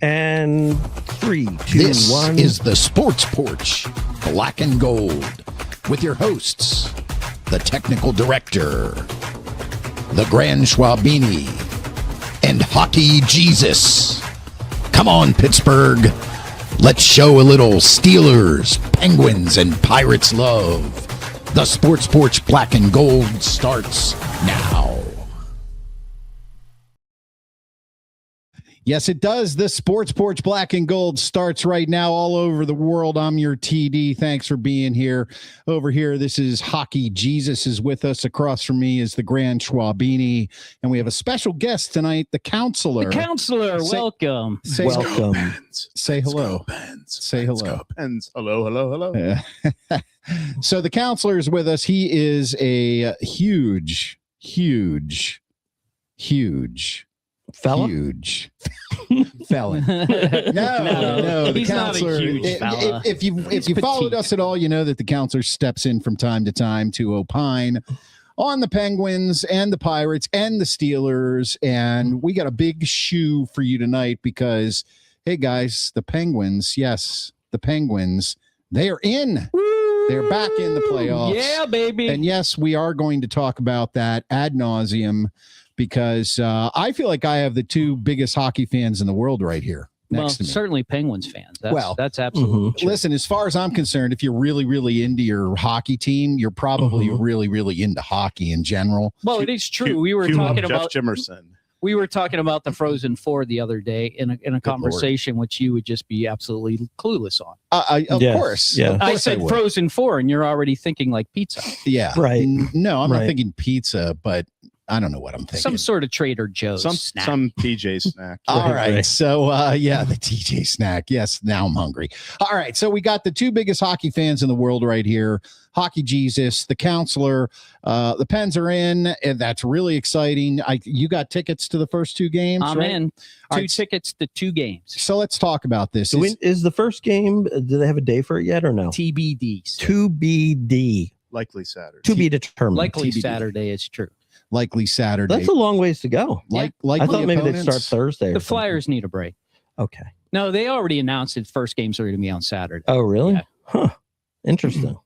And 3, 2, This 1. is the Sports Porch Black and Gold with your hosts, the technical director, the Grand Schwalbini, and Hockey Jesus. Come on, Pittsburgh. Let's show a little Steelers, Penguins, and Pirates love. The Sports Porch Black and Gold starts now. Yes, it does. The Sports Porch Black and Gold starts right now all over the world. I'm your TD. Thanks for being here. Over here, this is Hockey Jesus is with us. Across from me is the Grand Schwalbini. And we have a special guest tonight, the counselor. The counselor, welcome. Welcome. Say hello. Say hello. Hello. So the counselor is with us. He is a huge Fella? Huge felon. No, the he's counselor. not a huge fella. If you followed us at all, you know that the counselor steps in from time to time to opine on the Penguins and the Pirates and the Steelers. And we got a big shoe for you tonight because, hey guys, the Penguins, yes, the Penguins, they are in. They're back in the playoffs. Yeah, baby. And yes, we are going to talk about that ad nauseum because I feel like I have the two biggest hockey fans in the world right here next to me. Certainly Penguins fans. That's That's absolutely true. Listen, as far as I'm concerned, if you're really into your hockey team, you're probably really into hockey in general. Well, it is true. We were talking about Jeff Jimerson. We were talking about the Frozen Four the other day in a conversation which you would just be absolutely clueless on. Of course. Yeah. Of course I said would. Frozen Four, and you're already thinking like pizza, Yeah. Right. No, I'm not Right. thinking pizza, but I don't know what I'm thinking. some sort of Trader Joe's snack. Some PJ snack. All right. Right. So, the TJ snack. Yes, now I'm hungry. All right. So we got the two biggest hockey fans in the world right here. Hockey Jesus, the counselor. The Pens are in, and that's really exciting. You got tickets to the first two games, I'm right? in. All Two right. tickets to 2 games. So let's talk about this. Is the first game, do they have a day for it yet or no? TBDs. To be Likely Saturday. to be determined. Likely TBD. Saturday is true. likely Saturday. That's a long ways to go. like I thought maybe they'd start opponents? Thursday. The Flyers need a break. Okay. No, they already announced that first games are going to be on Saturday. Oh, really? Yeah. Huh. Interesting.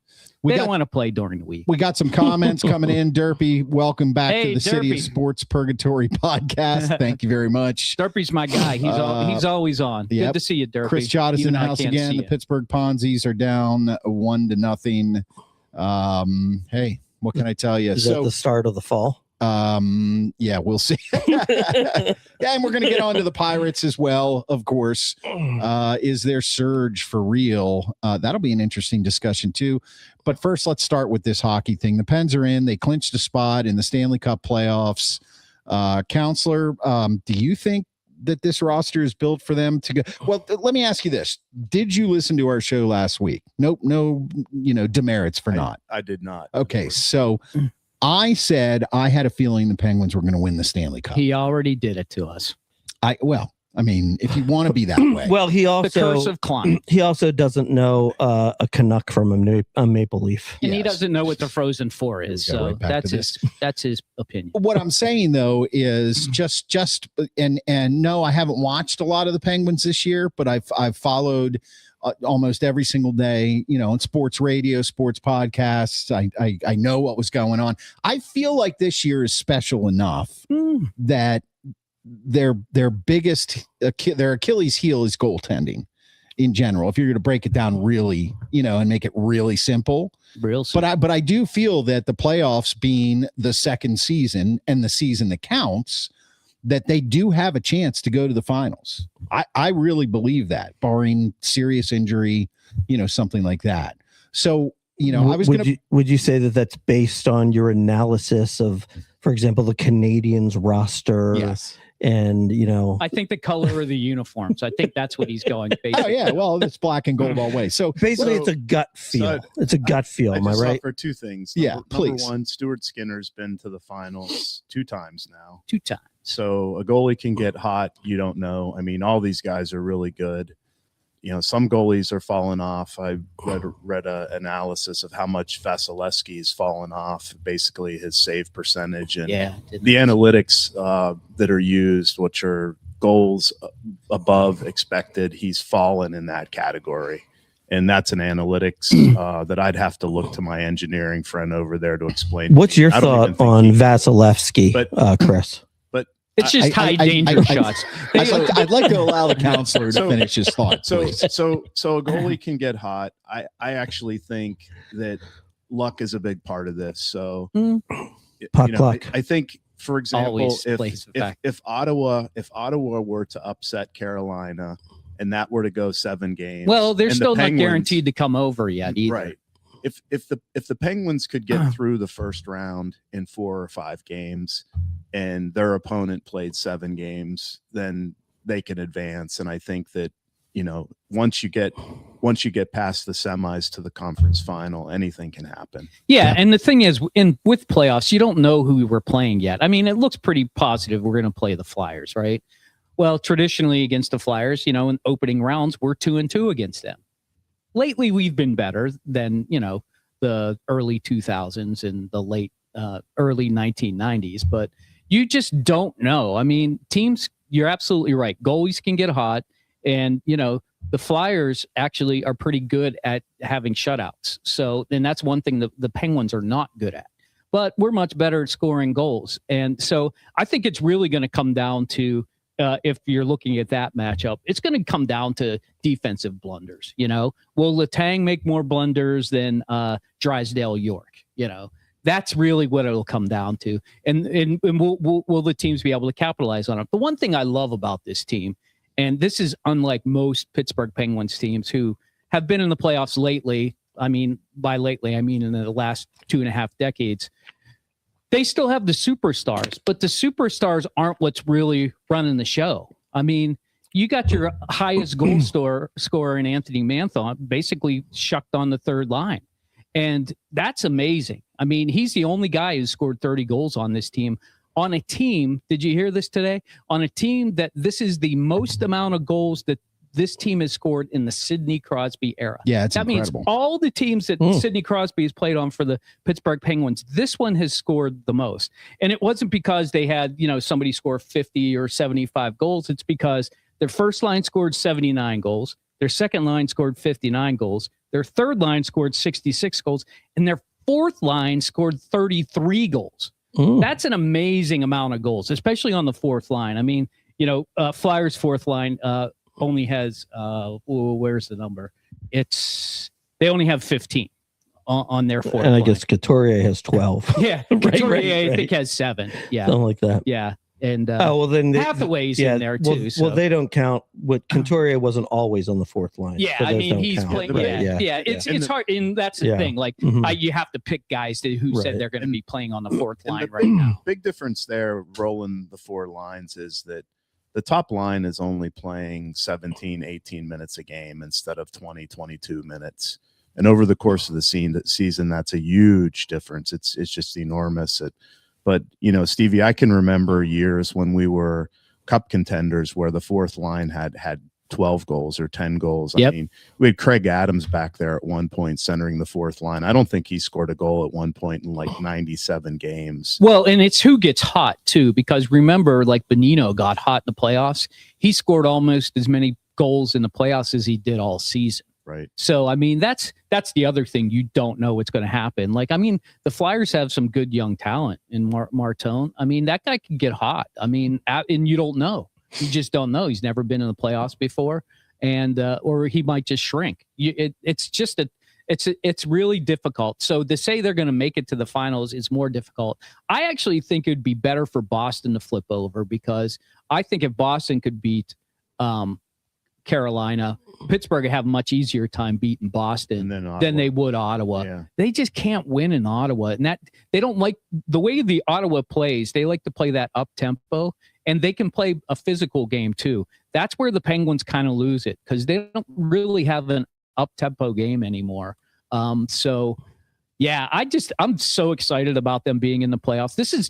We They got don't want to play during the week. We got some comments coming in. Derpy, welcome back Hey, to the City of Derpy. Sports Purgatory podcast. Thank you very much. Derpy's my guy. He's always on. yep. Good to see you, Derpy. Chris Chott is in Even the I house can't again. see The you. Pittsburgh Ponzies are down 1-0. Hey, what can I tell you? Is that the start of the fall? Yeah, we'll see. Yeah, and we're going to get on to the Pirates as well, of course. Is their surge for real? That'll be an interesting discussion too. But first, let's start with this hockey thing. The Pens are in. They clinched a spot in the Stanley Cup playoffs. Counselor, do you think that this roster is built for them to go? Well, let me ask you this. Did you listen to our show last week? Nope. No, demerits for not. I did not. Okay, so I said I had a feeling the Penguins were going to win the Stanley Cup. He already did it to us. I mean, if you want to be that way. Well, he The also curse of Klein. he also doesn't know a Canuck from a Maple Leaf. And he Yes. doesn't know what the Frozen Four is. Here we go, So right back to that's his opinion. What I'm saying though is just and no, I haven't watched a lot of the Penguins this year, but I've followed almost every single day, on sports radio, sports podcasts. I know what was going on. I feel like this year is special enough that their biggest their Achilles heel is goaltending in general. If you're going to break it down really, and make it really simple. Real simple. But I do feel that the playoffs being the second season and the season that counts, that they do have a chance to go to the finals. I really believe that, barring serious injury, something like that. So, I was going to. Would you say that that's based on your analysis of, for example, the Canadians roster? Yes. And I think the color of the uniforms. I think that's what he's going. Oh Basically. yeah, well, it's black and gold all way. So basically, So- it's a gut feel. so It's a gut feel. Am I just right? offer two things. Yeah, Number please. one, Stuart Skinner's been to the finals 2 times now. 2 times. So a goalie can get hot. You don't know. I mean, all these guys are really good. Some goalies are falling off. I read an analysis of how much Vasilevsky's fallen off, basically his save percentage and Yeah. the analytics that are used, which are goals above expected, he's fallen in that category. And that's an analytics that I'd have to look to my engineering friend over there to explain. What's your thought on Vasilevsky, Chris? But it's just high danger shots. I'd like to allow the counselor to finish his thought. So a goalie can get hot. I actually think that luck is a big part of this. So luck. I think, for example, if Ottawa were to upset Carolina and that were to go 7 games, well, they're still not guaranteed to come over yet either. Right. If the Penguins could get through the first round in 4 or 5 games and their opponent played 7 games, then they can advance. And I think that, once you get past the semis to the conference final, anything can happen. Yeah. And the thing is, with playoffs, you don't know who we're playing yet. I mean, it looks pretty positive we're going to play the Flyers, right? Well, traditionally against the Flyers, in opening rounds, we're 2-2 against them. Lately, we've been better than, the early 2000s and the late early 1990s, but you just don't know. I mean, teams, you're absolutely right. Goalies can get hot, and, the Flyers actually are pretty good at having shutouts. So, and that's one thing that the Penguins are not good at. But we're much better at scoring goals. And so I think it's really going to come down to, if you're looking at that matchup, it's going to come down to defensive blunders. Will Letang make more blunders than Drysdale York? That's really what it'll come down to. And will the teams be able to capitalize on it? The one thing I love about this team, and this is unlike most Pittsburgh Penguins teams who have been in the playoffs lately. I mean, by lately, I mean in the last 2.5 decades. They still have the superstars, but the superstars aren't what's really running the show. I mean, you got your highest goal scorer in Anthony Manthon basically shucked on the third line. And that's amazing. I mean, he's the only guy who's scored 30 goals on this team. On a team, did you hear this today? On a team that this is the most amount of goals that this team has scored in the Sidney Crosby era. Yeah, it's that incredible. Means all the teams that Sidney Crosby has played on for the Pittsburgh Penguins, this one has scored the most. And it wasn't because they had, somebody score 50 or 75 goals. It's because their first line scored 79 goals. Their second line scored 59 goals. Their third line scored 66 goals. And their fourth line scored 33 goals. That's an amazing amount of goals, especially on the fourth line. I mean, Flyers' fourth line, only has where's the number? They only have 15 on their fourth. And I line. guess Couturier has 12. Yeah, Couturier I think has 7. Yeah, something like that. Yeah, and then Hathaway's in there too. Well, they don't count. What Couturier wasn't always on the fourth line. Yeah, so I mean he's count. playing. Right, Yeah. It's hard, and that's the thing. Like you have to pick guys who said they're going to be playing on the fourth line right now. Big difference there, rolling the 4 lines, is that the top line is only playing 17, 18 minutes a game instead of 20, 22 minutes. And over the course of the season, that's a huge difference. It's just enormous. But, Stevie, I can remember years when we were cup contenders where the fourth line had 12 goals or 10 goals. Yep. I mean, we had Craig Adams back there at one point centering the fourth line. I don't think he scored a goal at one point in like 97 games. Well, and it's who gets hot too, because remember, like Bonino got hot in the playoffs. He scored almost as many goals in the playoffs as he did all season. Right. So, I mean, that's the other thing. You don't know what's going to happen. Like, I mean, the Flyers have some good young talent in Martone. I mean, that guy can get hot. I mean, and you don't know. You just don't know. He's never been in the playoffs before, and or he might just shrink. It's really difficult. So to say they're going to make it to the finals is more difficult. I actually think it would be better for Boston to flip over, because I think if Boston could beat Carolina, Pittsburgh would have a much easier time beating Boston than they would Ottawa. Yeah. They just can't win in Ottawa, and that they don't like the way the Ottawa plays. They like to play that up tempo, and they can play a physical game too. That's where the Penguins kind of lose it, because they don't really have an up tempo game anymore. So yeah, I'm so excited about them being in the playoffs. This is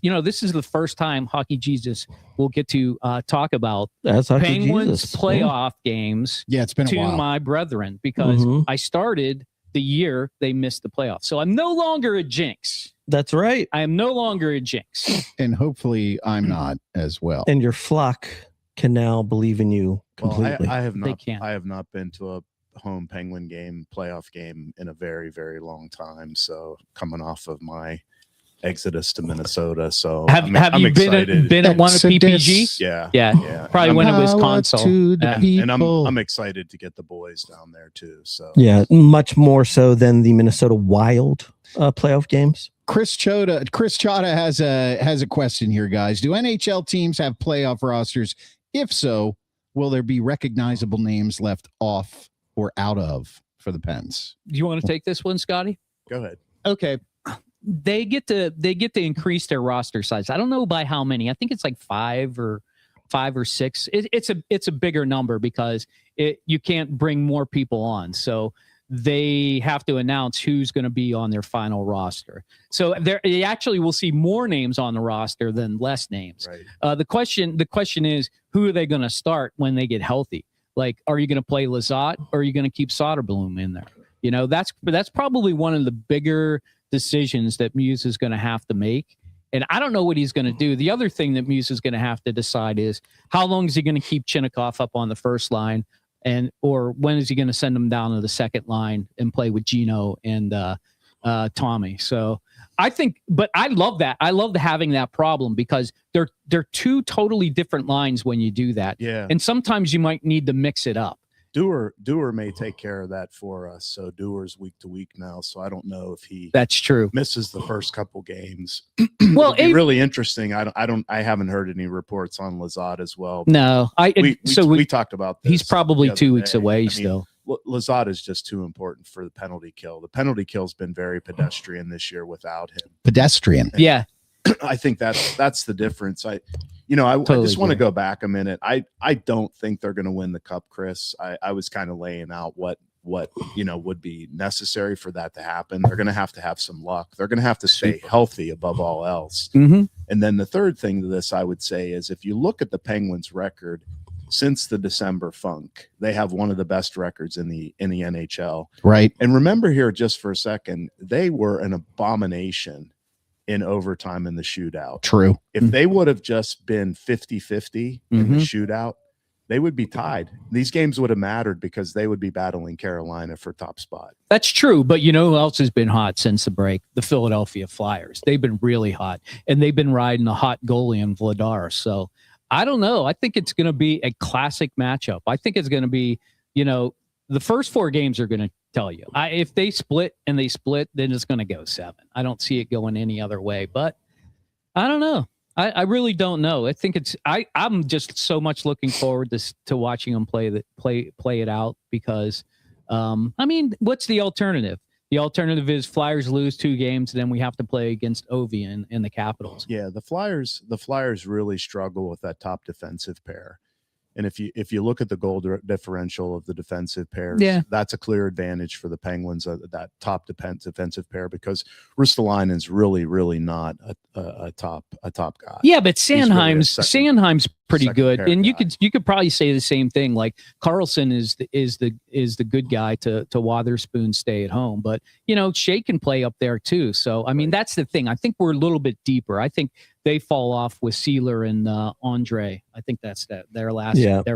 the first time Hockey Jesus will get to talk about Penguins playoff games. Yeah, it's been a while. To my brethren, because I started the year they missed the playoffs. So I'm no longer a jinx. That's right. I am no longer a jinx. And hopefully I'm not as well. And your flock can now believe in you completely. Well, I have They not. can't. I have not been to a home Penguin game, playoff game in a very, very long time. So coming off of my exodus to Minnesota, so Have I'm you excited. been at one of Exodus. PPG? Yeah, Yeah. Probably when it was Power console. to the Yeah. and people. I'm excited to get the boys down there too. So Yeah, much more so than the Minnesota Wild playoff games. Chris Chota has a question here, guys. Do NHL teams have playoff rosters? If so, will there be recognizable names left off or out of for the Pens? Do you want to take this one, Scotty? go ahead. Okay. They get to increase their roster size. I don't know by how many. I think it's like five or six. It's a bigger number because you can't bring more people on. So they have to announce who's going to be on their final roster. So they actually will see more names on the roster than less names. Right. The question is, who are they going to start when they get healthy? Like, are you going to play Lizotte or are you going to keep Soderblom in there? You know, that's probably one of the bigger decisions that Muse is going to have to make. And I don't know what he's going to do. The other thing that Muse is going to have to decide is how long is he going to keep Chinnikov up on the first line, or when is he going to send him down to the second line and play with Gino and Tommy. So I think, but I love that. I love having that problem because they're two totally different lines when you do that. Yeah. And sometimes you might need to mix it up. Doer may take care of that for us. So Doer's week to week now. So I don't know if he That's true. misses the first couple games. Well, It'd be really interesting. I haven't heard any reports on Lizotte as well. No, We talked about this. he's probably the other 2 weeks day. away I mean, still. Lizotte is just too important for the penalty kill. The penalty kill's been very pedestrian this year without him. Pedestrian. Yeah. I think that's the difference. I Totally just want to agree. go back a minute. I don't think they're going to win the cup, Chris. I was kind of laying out what would be necessary for that to happen. They're going to have some luck. They're going to have to stay healthy above all else. Mm-hmm. And then the third thing to this, I would say, is if you look at the Penguins' record since the December funk, they have one of the best records in the NHL. Right. And remember here just for a second, they were an abomination in overtime in the shootout. True. If they would have just been 50-50 in the shootout, they would be tied. These games would have mattered because they would be battling Carolina for top spot. That's true. But you know who else has been hot since the break? The Philadelphia Flyers. They've been really hot. And they've been riding a hot goalie in Vladar. So I don't know. I think it's going to be a classic matchup. I think it's going to be, the first 4 games are going to tell you. If they split, then it's going to go 7. I don't see it going any other way. But I don't know. I really don't know. I think I'm just so much looking forward to watching them play it out because, what's the alternative? The alternative is Flyers lose 2 games, then we have to play against Ovi and the Capitals. Yeah, the Flyers really struggle with that top defensive pair. And if you look at the goal differential of the defensive pairs, that's a clear advantage for the Penguins, that top defensive pair, because Ristolainen's really, really not a top guy. Yeah, but Really Sanheim's pretty good, and guy. you could probably say the same thing. Like Carlson is the good guy to Wotherspoon stay at home, but Shea can play up there too. So that's the thing. I think we're a little bit deeper. I think they fall off with Sealer and Andre. I think that's their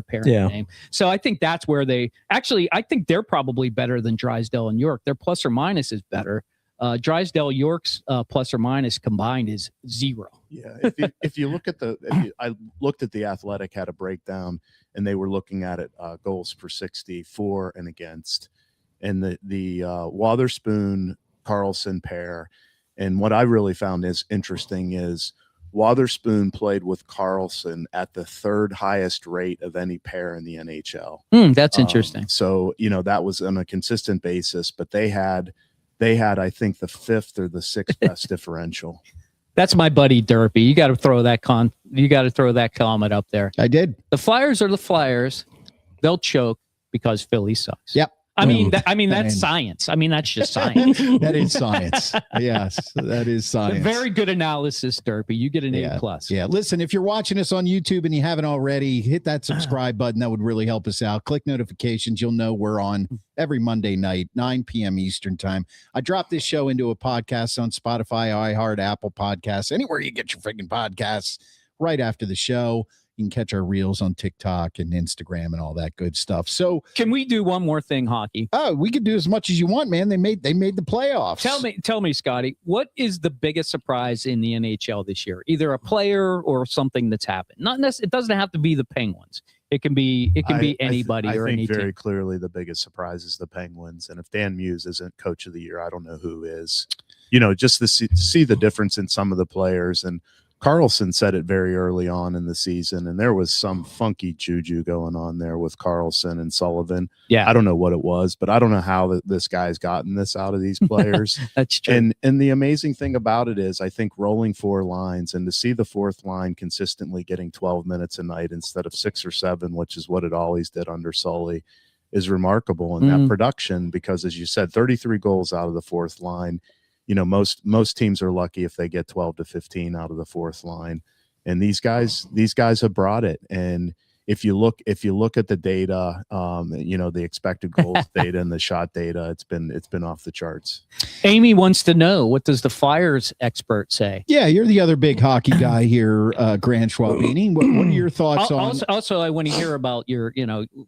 parent name. So I think that's where I think they're probably better than Drysdale and York. Their plus or minus is better. Drysdale York's plus or minus combined is 0. Yeah, if you look at I looked at the Athletic, had a breakdown, and they were looking at it goals per 60 for and against, and the Wotherspoon Carlson pair. And what I really found is interesting is Wotherspoon played with Carlson at the 3rd highest rate of any pair in the NHL. That's interesting. So that was on a consistent basis, but they had I think the 5th or the 6th best differential. That's my buddy Derpy. You got to throw that comment up there. I did. The Flyers are the Flyers. They'll choke because Philly sucks. Yep. That's science. That's just science. That is science. Yes, that is science. Very good analysis, Derpy. You get an A+. Yeah. Listen, if you're watching us on YouTube and you haven't already, hit that subscribe button. That would really help us out. Click notifications. You'll know we're on every Monday night, 9 p.m. Eastern time. I drop this show into a podcast on Spotify, iHeart, Apple Podcasts, anywhere you get your freaking podcasts right after the show. You can catch our reels on TikTok and Instagram and all that good stuff. So can we do one more thing, hockey? Oh, we could do as much as you want, man. They made the playoffs. Tell me, Scotty, what is the biggest surprise in the NHL this year? Either a player or something that's happened. Not necessarily, it doesn't have to be the Penguins. It can be anybody or any team. I think very clearly the biggest surprise is the Penguins. And if Dan Muse isn't coach of the year, I don't know who is. Just to see the difference in some of the players. And Carlson said it very early on in the season, and there was some funky juju going on there with Carlson and Sullivan. Yeah, I don't know what it was, but I don't know how this guy's gotten this out of these players. That's true. And the amazing thing about it is, I think rolling 4 lines and to see the 4th line consistently getting 12 minutes a night instead of 6 or 7, which is what it always did under Sully, is remarkable in that production. Because as you said, 33 goals out of the 4th line. Most teams are lucky if they get 12 to 15 out of the 4th line, and these guys have brought it. And if you look at the data, the expected goals data and the shot data, it's been off the charts. Amy wants to know, what does the Flyers expert say? Yeah, you're the other big hockey guy here, Grand Schwalbini. What are your thoughts on? Also, I want to hear about your,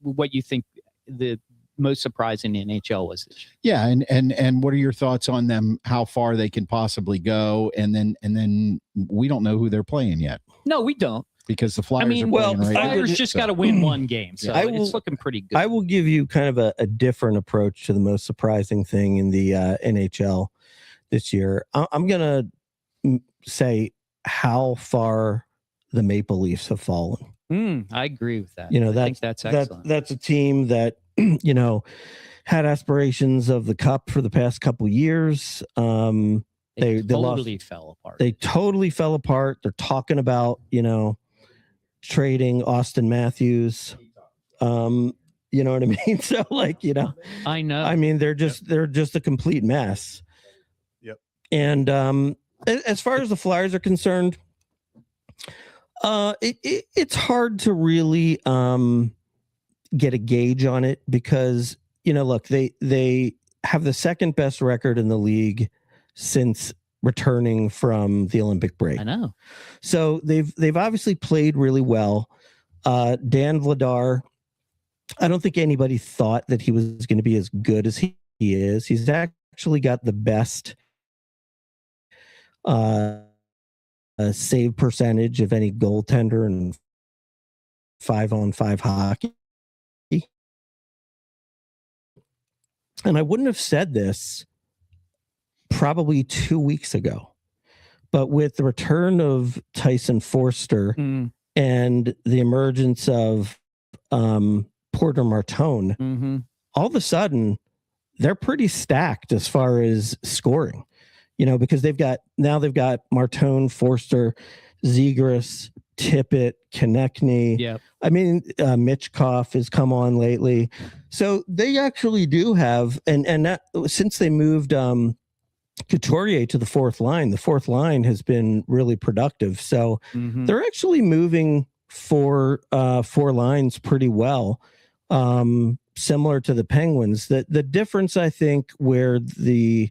what you think the most surprising in NHL was this year. Yeah, and what are your thoughts on them? How far they can possibly go, and then we don't know who they're playing yet. No, we don't, because the Flyers are playing the right Flyers just got to win one game, so it's looking pretty good. I will give you kind of a different approach to the most surprising thing in the NHL this year. I'm gonna say how far the Maple Leafs have fallen. I agree with that. I think that's excellent. That's a team that had aspirations of the cup for the past couple years. They totally fell apart. They totally fell apart. They're talking about trading Austin Matthews. You know what I mean? So I know. I mean, they're just a complete mess. Yep. And as far as the Flyers are concerned, it's hard to really get a gauge on it, because look, they have the second best record in the league since returning from the Olympic break. I know. So they've obviously played really well. Dan Vladar, I don't think anybody thought that he was going to be as good as he is. He's actually got the best save percentage of any goaltender in 5-on-5 hockey. And I wouldn't have said this probably 2 weeks ago, but with the return of Tyson Forster and the emergence of Porter Martone, all of a sudden they're pretty stacked as far as scoring, because they've got Martone, Forster, Zegras, Tippett, Konechny. Yep. I mean, Mitchkov has come on lately. So they actually do have, and that, since they moved Couturier to the 4th line has been really productive. So they're actually moving 4 lines pretty well, similar to the Penguins. The difference, I think, where the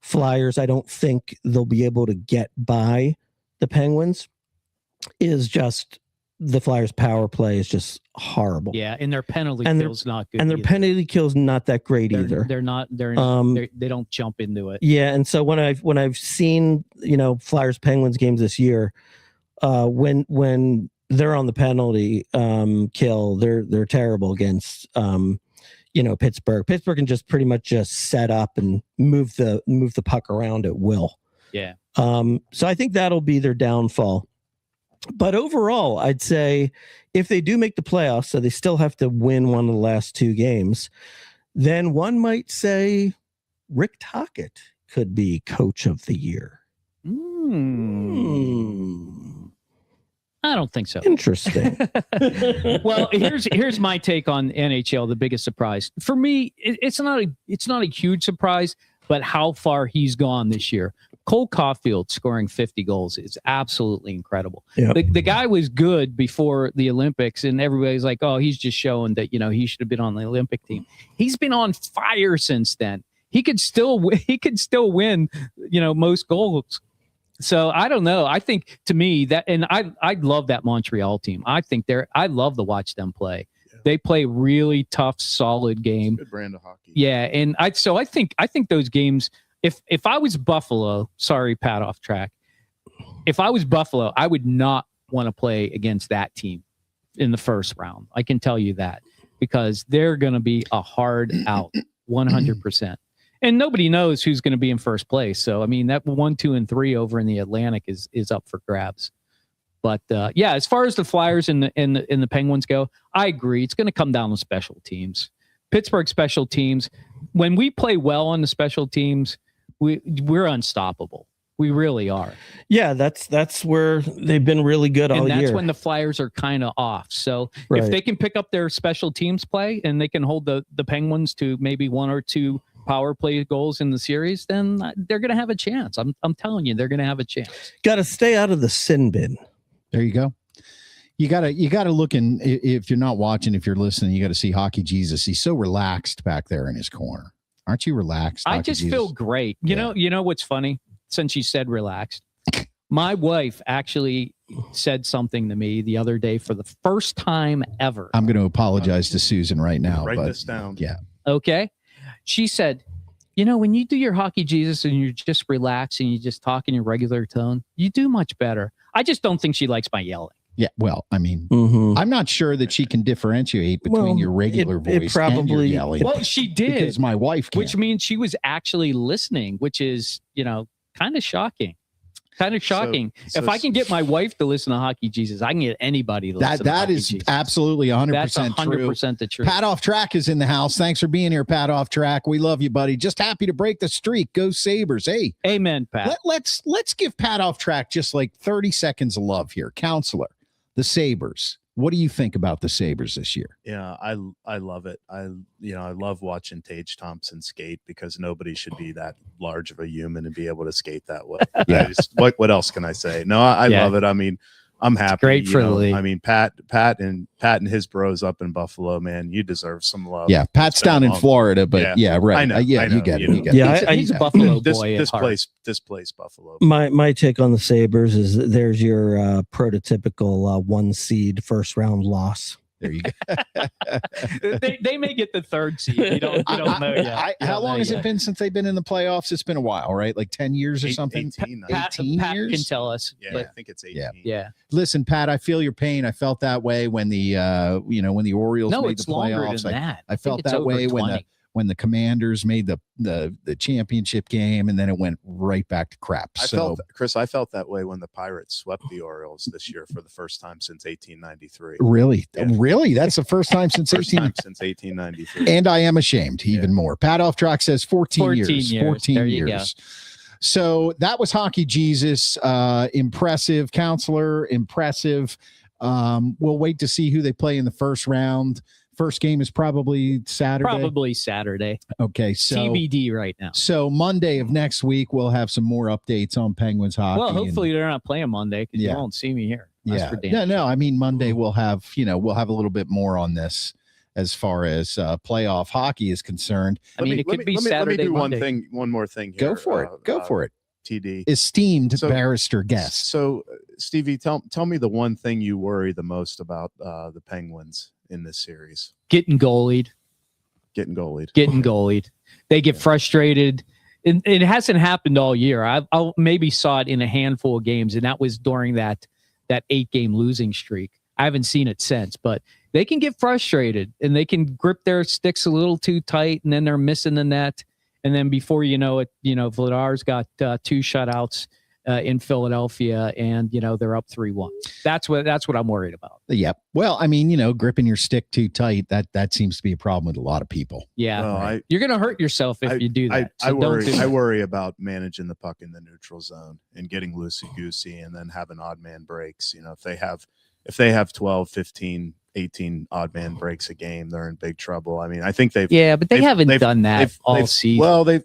Flyers, I don't think they'll be able to get by the Penguins, is just the Flyers' power play is just horrible. Yeah, and their penalty kill's not good. And their penalty kill's not that great either. They're not. They don't jump into it. Yeah, and so when I've seen Flyers Penguins games this year, when they're on the penalty kill, they're terrible against Pittsburgh. Pittsburgh can just pretty much just set up and move the puck around at will. Yeah. So I think that'll be their downfall. But overall, I'd say if they do make the playoffs, so they still have to win one of the last 2 games, then one might say Rick Tocchet could be coach of the year. I don't think so. Interesting. Well, here's my take on NHL. The biggest surprise for me, it's not a huge surprise, but how far he's gone this year. Cole Caulfield scoring 50 goals is absolutely incredible. Yep. The guy was good before the Olympics, and everybody's like, oh, he's just showing that, he should have been on the Olympic team. He's been on fire since then. He could still win, most goals So I don't know. I think to me that, and I love that Montreal team. I love to watch them play. Yeah. They play really tough, solid game. Good brand of hockey. Yeah, and I think those games. If I was Buffalo, sorry, Pat, off track. If I was Buffalo, I would not want to play against that team in the first round. I can tell you that, because they're going to be a hard out, 100%. And nobody knows who's going to be in first place. So, I mean, that 1, 2, and 3 over in the Atlantic is up for grabs. But yeah, as far as the Flyers and the Penguins go, I agree. It's going to come down to special teams. Pittsburgh special teams. When we play well on the special teams, we're unstoppable. We really are. Yeah, that's where they've been really good all year. And that's when the Flyers are kind of off. So right. If they can pick up their special teams play and they can hold the Penguins to maybe 1 or 2 power play goals in the series, then they're going to have a chance. I'm telling you, they're going to have a chance. Got to stay out of the sin bin. There you go. You gotta look in. If you're not watching, if you're listening, you got to see Hockey Jesus. He's so relaxed back there in his corner. Aren't you relaxed? I just feel great. You know what's funny? Since you said relaxed, my wife actually said something to me the other day for the first time ever. I'm going to apologize to Susan right now. Write this down. Yeah. Okay. She said, when you do your Hockey Jesus and you're just relaxed and you just talk in your regular tone, you do much better. I just don't think she likes my yelling. Yeah, well, I mean, I'm not sure that she can differentiate between your regular voice and your yelling. Well, she did. Because my wife can. Which means she was actually listening, which is, kind of shocking. So if I can get my wife to listen to Hockey Jesus, I can get anybody to listen to Hockey Jesus. That is absolutely 100% That's 100% the truth. Pat Off Track is in the house. Thanks for being here, Pat Off Track. We love you, buddy. Just happy to break the streak. Go Sabres. Hey. Amen, Pat. Let's give Pat Off Track just like 30 seconds of love here. Counselor, the Sabres. What do you think about the Sabres this year? Yeah, I love it. I love watching Tage Thompson skate, because nobody should be that large of a human and be able to skate that way. Yeah. What else can I say? No, I love it. I mean, I'm happy. It's great for the league. I mean, Pat and his bros up in Buffalo, man, you deserve some love. Yeah, Pat's down in Florida, but yeah, right. I know, you get it. Yeah, he's a Buffalo boy. This place, Buffalo. My take on the Sabres is that there's your prototypical 1 seed first round loss. There you go. they may get the 3rd seed. You don't know yet. How long has it been since they've been in the playoffs? It's been a while, right? Like 10 years or something? 18 Pat years? can tell us. Yeah, I think it's 18. Yeah. Listen, Pat, I feel your pain. I felt that way when the when the Orioles made the playoffs. Than that. I felt that way when the Commanders made the championship game, and then it went right back to crap. I felt that way when the Pirates swept the Orioles this year for the first time since 1893. Really? Yeah. Really? That's the first time since 1893. And I am ashamed even more. Pat Off Track says 14 years. 14 years. So that was Hockey Jesus. Impressive. Counselor, impressive. We'll wait to see who they play in the first round. First game is probably Saturday. Okay, so TBD right now. So Monday of next week, we'll have some more updates on Penguins hockey. Well, hopefully they're not playing Monday, because you won't see me here. That's no. I mean, Monday we'll have a little bit more on this as far as playoff hockey is concerned. It could be Saturday. Let me do Monday. one more thing here. Go for it. TD, esteemed barrister guest. So, Stevie, tell me the one thing you worry the most about the Penguins in this series. Getting goalied. They get frustrated. It hasn't happened all year. I maybe saw it in a handful of games, and that was during that 8-game losing streak. I haven't seen it since, but they can get frustrated, and they can grip their sticks a little too tight, and then they're missing the net. And then before you know it, Vladar's got 2 shutouts in Philadelphia, and they're up 3-1. That's what I'm worried about. Yep. Well, I mean, gripping your stick too tight, that seems to be a problem with a lot of people. Yeah. Well, you're going to hurt yourself if you do that. I worry about managing the puck in the neutral zone and getting loosey-goosey, and then having odd man breaks. If they have 12, 15, 18 odd man breaks a game, they're in big trouble. I mean, I think but they haven't done that all season. Well, they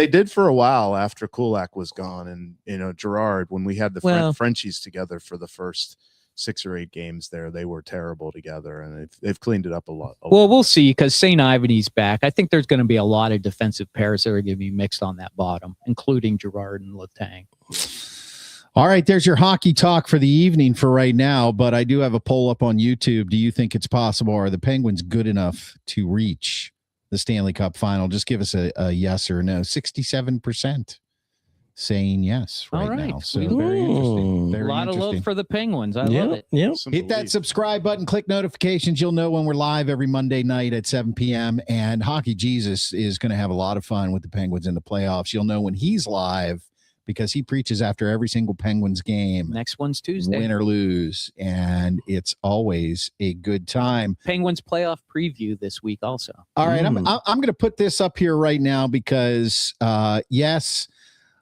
did for a while after Kulak was gone, and Gerard, when we had the Frenchies together for the first 6 or 8 games there, they were terrible together, and they've cleaned it up a lot. Well, we'll see, because St. Ivany's back. I think there's going to be a lot of defensive pairs that are going to be mixed on that bottom, including Gerard and Letang. All right, there's your hockey talk for the evening for right now, but I do have a poll up on YouTube. Do you think it's possible? Are the Penguins good enough to reach the Stanley Cup final? Just give us a yes or no. 67% saying yes right now. So very interesting. Very a lot interesting. of love for the Penguins. I love it. Yeah. Hit that subscribe button, click notifications. You'll know when we're live every Monday night at 7 p.m. And Hockey Jesus is going to have a lot of fun with the Penguins in the playoffs. You'll know when he's live because he preaches after every single Penguins game. Next one's Tuesday. Win or lose. And it's always a good time. Penguins playoff preview this week also. All right. I'm going to put this up here right now because, yes,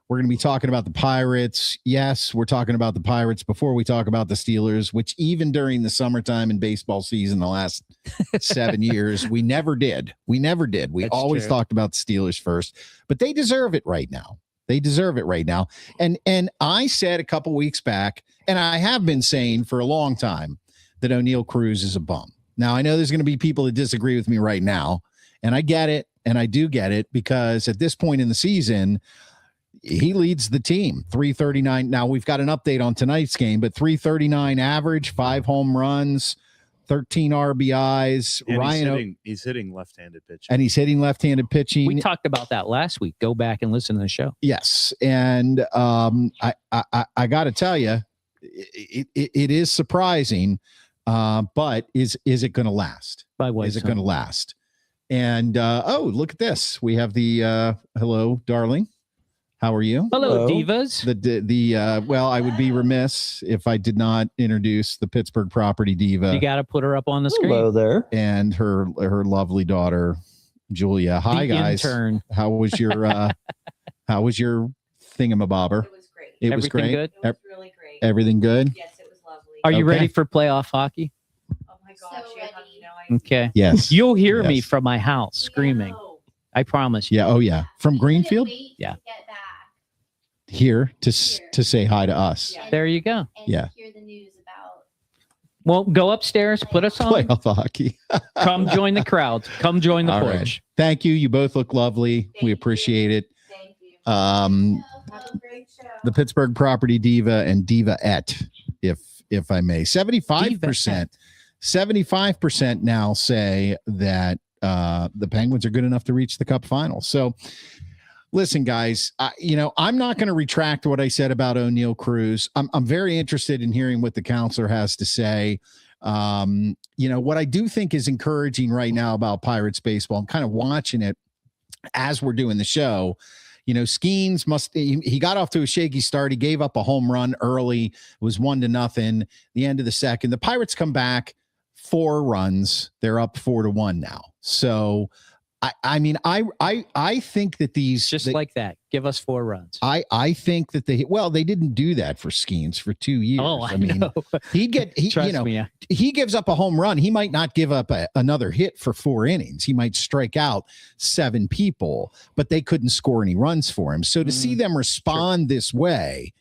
we're going to be talking about the Pirates. Yes, we're talking about the Pirates before we talk about the Steelers, which even during the summertime and baseball season, the last 7 years, we never did. We That's always true. talked about the Steelers first, but they deserve it right now. They deserve it right now. And I said a couple weeks back, and I have been saying for a long time, that O'Neal Cruz is a bum. Now, I know there's going to be people that disagree with me right now, and I get it, and I do get it, because at this point in the season, he leads the team. 339. Now, we've got an update on tonight's game, but 339 average, 5 home runs, 13 RBIs. And Ryan, he's hitting left-handed pitching. and he's hitting left-handed pitching. We talked about that last week. Go back and listen to the show. Yes, and I got to tell you, it is surprising, but is it going to last? By what? Is it going to last? And oh, look at this. We have the hello, darling. How are you? Hello, Hello. divas. Well, I would be remiss if I did not introduce the Pittsburgh property diva You got to put her up on the screen. Hello there. and her lovely daughter, Julia. Hi, The guys. intern. How was your thingamabobber? It was great. It was Everything great. good? It was really great. Everything good? Yes, it was lovely. Are you Okay. ready for playoff hockey? Oh my gosh, So you have ready. no idea. Okay. Yes. You'll hear me Yes. from my house screaming. No. I promise you. Yeah. Oh, yeah. From We couldn't Greenfield wait Yeah. to get back here to say hi to us. Yeah. There you go. and Yeah. hear the news about Well, go upstairs, put us on. Playoff hockey. Come join the crowd. Come join the All porch. right. Thank you. You both look lovely. Thank We you. appreciate it. Thank you. uh, Have a great show. The Pittsburgh property diva and diva-ette, if I may. 75% now say that the Penguins are good enough to reach the Cup final. So listen, guys, I'm not going to retract what I said about O'Neal Cruz. I'm very interested in hearing what the counselor has to say. What I do think is encouraging right now about Pirates baseball, I'm kind of watching it as we're doing the show. Skeens he got off to a shaky start. He gave up a home run early. It was 1-0. The end of the second, the Pirates come back 4 runs. They're up 4-1 now. So I think that Just like that. Give us 4 runs. I think that they didn't do that for Skeens for 2 years. Oh, I mean, know. Trust me. he gives up a home run. He might not give up another hit for 4 innings. He might strike out 7 people, but they couldn't score any runs for him. So to see them respond this way,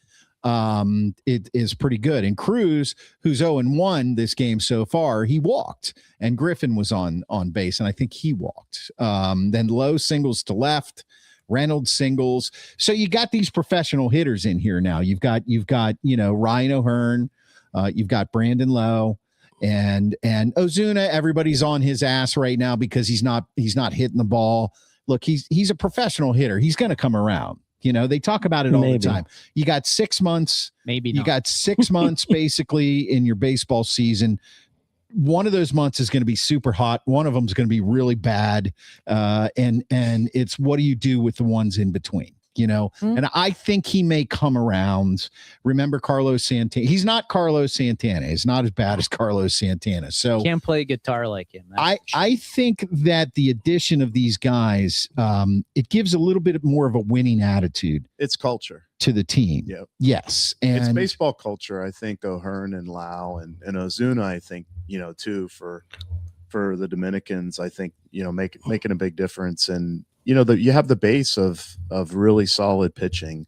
it is pretty good. And Cruz, who's 0-1 this game so far, he walked, and Griffin was on base, and I think he walked. Then Lowe singles to left, Reynolds singles. So you got these professional hitters in here now. You've got Ryan O'Hearn, you've got Brandon Lowe, and Ozuna. Everybody's on his ass right now because he's not hitting the ball. Look, he's a professional hitter. He's going to come around. They talk about it all the time. You got 6 months. Maybe You not. got 6 months basically in your baseball season. One of those months is going to be super hot. One of them is going to be really bad. And it's what do you do with the ones in between? And I think he may come around. Remember Carlos Santana? He's not Carlos Santana. He's not as bad as Carlos Santana. So Can't play guitar like him. that's for sure. I think that the addition of these guys, it gives a little bit more of a winning attitude It's culture. to the team. Yep. Yes. It's And baseball culture. I think O'Hearn and Lau and Ozuna, I think, too, for the Dominicans, I think, making a big difference. And, you have the base of really solid pitching.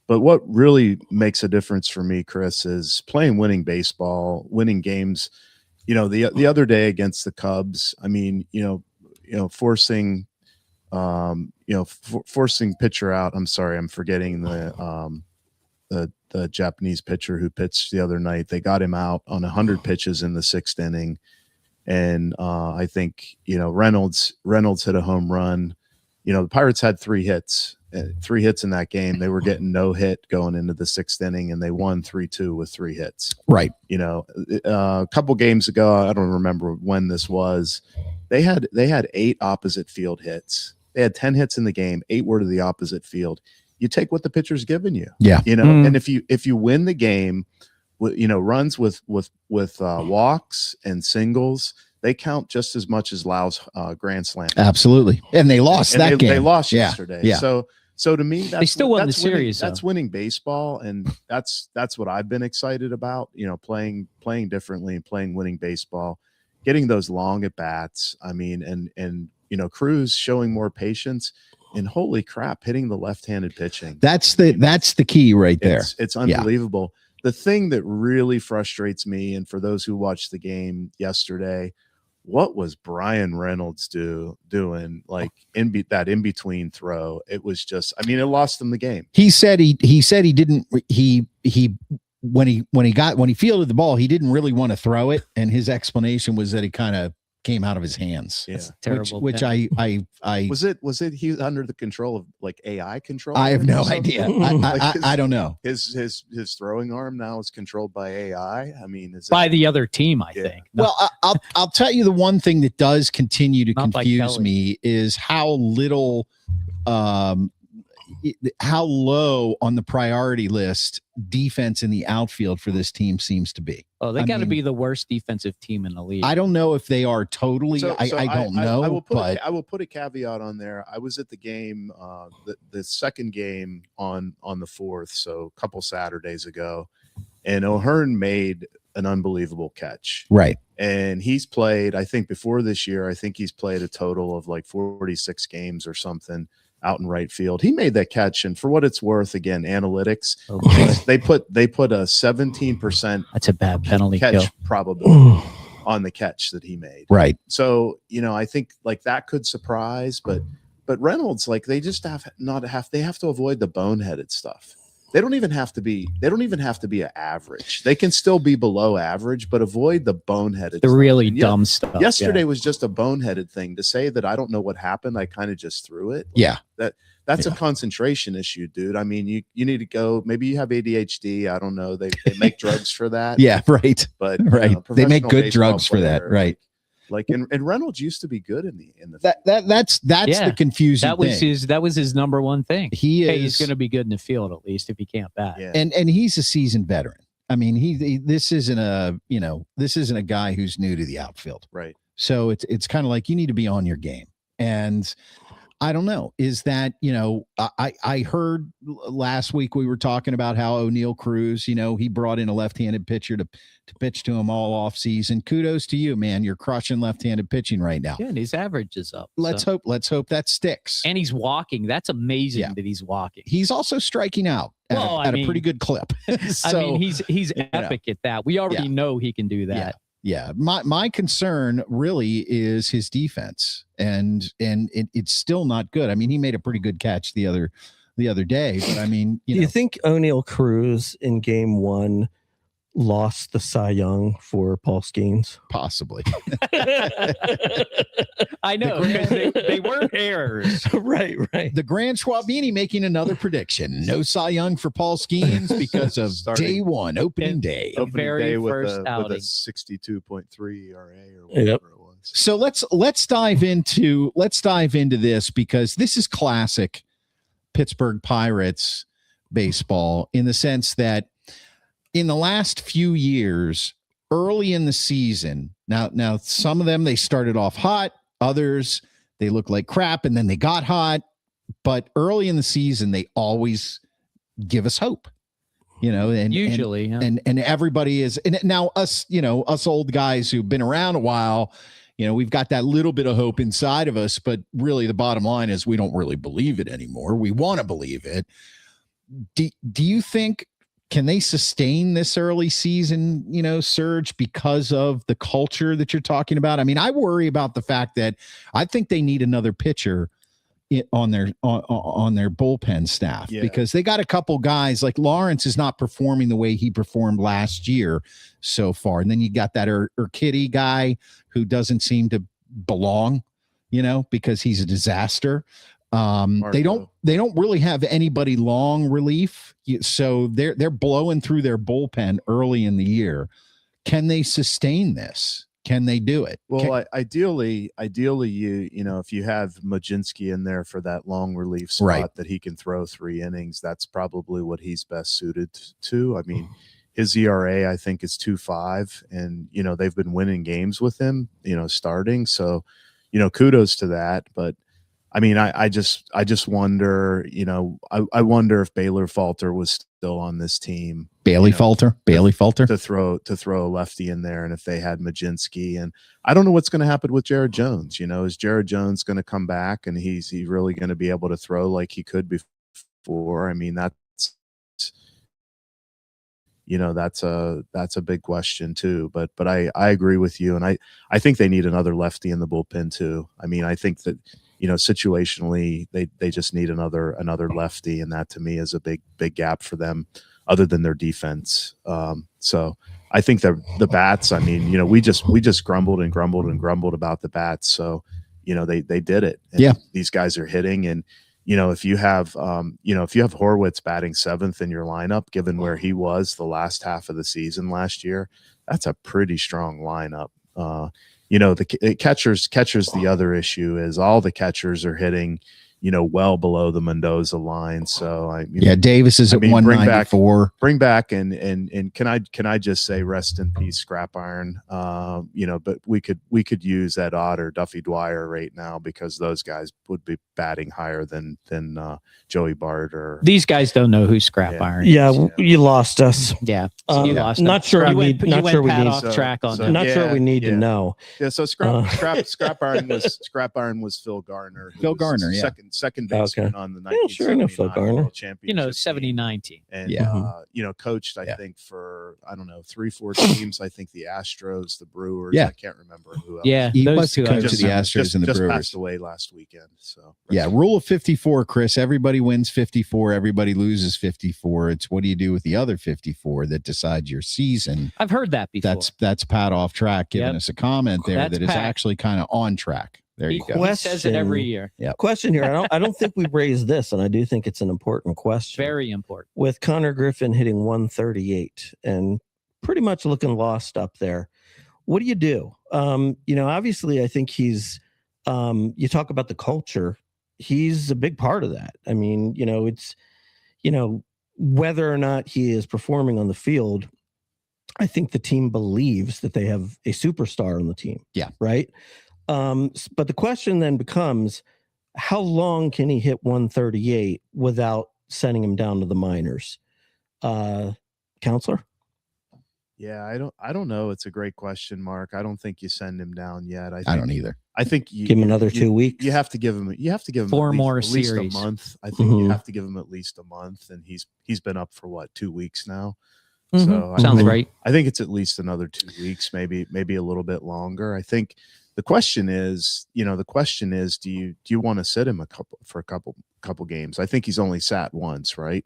But what really makes a difference for me, Chris, is playing winning baseball, winning games. The other day against the Cubs, I mean, forcing forcing pitcher out. I'm sorry, I'm forgetting the the Japanese pitcher who pitched the other night. They got him out on 100 pitches in the 6th inning. And I think, Reynolds hit a home run. The Pirates had 3 hits in that game. They were getting no hit going into the 6th inning, and they won 3-2 with 3 hits. Right. A couple games ago, I don't remember when this was, they had 8 opposite field hits. They had 10 hits in the game. 8 were to the opposite field. You take what the pitcher's given you. Yeah. And if you win the game, runs with walks and singles, they count just as much as Lau's grand slam. Absolutely. And they lost that game. They lost yesterday. Yeah. So to me, they still won the series. That's winning baseball, and that's what I've been excited about. Playing differently and winning baseball, getting those long at bats. I mean, and Cruz showing more patience. And holy crap, hitting the left-handed pitching. That's the key right there. It's unbelievable. Yeah. The thing that really frustrates me, and for those who watched the game yesterday, what was Brian Reynolds doing like in between throw? It was just, it lost him the game. He said he didn't when he fielded the ball, he didn't really want to throw it, and his explanation was that it kind of came out of his hands. Yeah. Terrible. Which I was it he was under the control of like AI control? I have no idea. I don't know. His throwing arm now is controlled by AI. Is by the other team, I think. Well, I'll tell you the one thing that does continue to confuse me is how little how low on the priority list defense in the outfield for this team seems to be. Oh, they got to be the worst defensive team in the league. I don't know if they are totally. I don't know. I will put a caveat on there. I was at the game, the second game on the 4th, so a couple Saturdays ago, and O'Hearn made an unbelievable catch. Right. And he's played, I think before this year, he's played a total of like 46 games or something out in right field. He made that catch, and for what it's worth, again, analytics, they put a 17%. That's a bad penalty catch kill probability on the catch that he made. Right. So I think like that could surprise, but Reynolds, like they just have to avoid the boneheaded stuff. They don't even have to be an average. They can still be below average, but avoid the boneheaded the stuff. really dumb stuff. Yesterday was just a boneheaded thing. To say that I don't know what happened, I kind of just threw it. Yeah. That's a concentration issue, dude. You need to go, maybe you have ADHD. I don't know. They make drugs for that. Yeah, right. But right. They make good drugs for that. Right. Like and Reynolds used to be good in the that's the confusing thing. That was his number one thing. He's going to be good in the field at least if he can't bat. Yeah. And he's a seasoned veteran. This isn't a guy who's new to the outfield. Right. So it's kind of like you need to be on your game. And I don't know. Is that, I heard last week we were talking about how O'Neal Cruz, he brought in a left-handed pitcher to pitch to him all off season. Kudos to you, man. You're crushing left-handed pitching right now. Yeah, and his average is up. Let's hope that sticks. And he's walking. That's amazing that he's walking. He's also striking out at a pretty good clip. So, he's epic at that. We already know he can do that. Yeah. My concern really is his defense, and it's still not good. He made a pretty good catch the other day, but do you think O'Neal Cruz in game 1 lost the Cy Young for Paul Skeens? Possibly. I know, they were errors. right. The Grand Schwalbini making another prediction. No Cy Young for Paul Skeens because of day 1, opening day. Very first outing. With a 62.3 ERA or whatever it was. So let's dive into this, because this is classic Pittsburgh Pirates baseball in the sense that in the last few years, early in the season, now some of them, they started off hot, others, they looked like crap, and then they got hot. But early in the season, they always give us hope, and usually, and everybody is, and now us, us old guys who've been around a while, we've got that little bit of hope inside of us, but really the bottom line is we don't really believe it anymore. We want to believe it. Do you think, can they sustain this early season, surge because of the culture that you're talking about? I worry about the fact that I think they need another pitcher on their bullpen staff, Yeah. because they got a couple guys like Lawrence is not performing the way he performed last year so far. And then you got that Urquidy guy who doesn't seem to belong, because he's a disaster. They don't really have anybody long relief. So they're blowing through their bullpen early in the year. Can they sustain this? Can they do it? Well, ideally, if you have Majinski in there for that long relief spot, Right, that he can throw 3 innings, that's probably what he's best suited to. I mean, his ERA, I think, is 2.5, and they've been winning games with him, starting. So, kudos to that. But I mean, I just wonder, I wonder if Baylor Falter was still on this team. Bailey Falter to throw a lefty in there, and if they had Majinski, and I don't know what's going to happen with Jared Jones. Is Jared Jones going to come back, and he's really going to be able to throw like he could before? I mean, that's a big question too. But I agree with you, and I think they need another lefty in the bullpen too. I mean, I think that situationally they just need another lefty, and that to me is a big gap for them, other than their defense. So I think that the bats, I mean, we just grumbled about the bats. So, they did it. And yeah. These guys are hitting. And, if you have Horwitz batting 7th in your lineup, given where he was the last half of the season last year, that's a pretty strong lineup. The catchers, the other issue is all the catchers are hitting, well below the Mendoza line. So Davis is at 194. Bring back and can I just say rest in peace, Scrap Iron. But we could use Ed Ott or Duffy Dwyer right now, because those guys would be batting higher than Joey Bart or these guys don't know who Scrap Iron is. Yeah, you lost us. Yeah, you lost. Not sure we need. Not sure we need. Off track on that. Not sure we need to know. Yeah, so Scrap Iron was Phil Garner. Phil Garner, yeah. Second baseman on the 1979 sure, I know Phil Garner. World Championship. 79 team. And coached, I think, for 3-4 teams. I think the Astros, the Brewers. Yeah. I can't remember who else. Yeah, He those was two. the coach of the Astros and the just Brewers. Passed away last weekend. So yeah, rule of 54, Chris. Everybody wins 54. Everybody loses 54. It's what do you do with the other 54 that decides your season? I've heard that before. That's Pat off track giving us a comment there That's that is Pat. actually kind of on track. There you go. He says it every year. Yeah. Question here. I don't think we've raised this, and I do think it's an important question. Very important. With Connor Griffin hitting 138 and pretty much looking lost up there, what do you do? Obviously, I think he's. You talk about the culture. He's a big part of that. I mean, it's, whether or not he is performing on the field, I think the team believes that they have a superstar on the team. Yeah. Right. But the question then becomes, how long can he hit 138 without sending him down to the minors? Counselor? Yeah, I don't know. It's a great question, Mark. I don't think you send him down yet. I don't either. I think you give him another 2 weeks. You have to give him 4 more at least series. A month. I think you have to give him at least a month, and he's been up for 2 weeks now. So Sounds right. I think it's at least another 2 weeks, maybe a little bit longer. I think the question is, do you want to sit him for a couple games? I think he's only sat once, right?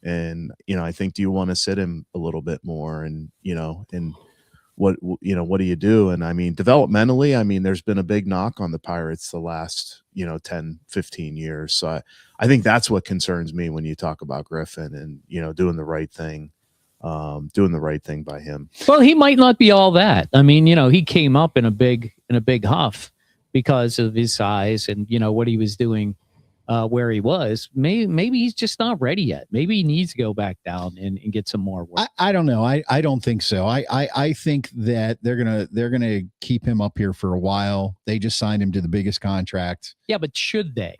And I think, do you want to sit him a little bit more? And and what do you do? And I mean, developmentally, there's been a big knock on the Pirates the last 10, 15 years. So I think that's what concerns me when you talk about Griffin and doing the right thing. Doing the right thing by him. Well, he might not be all that. I mean, he came up in a big huff because of his size and what he was doing where he was. Maybe he's just not ready yet. Maybe he needs to go back down and get some more work. I don't know. I don't think so. I think that they're gonna keep him up here for a while. They just signed him to the biggest contract. Yeah, but should they?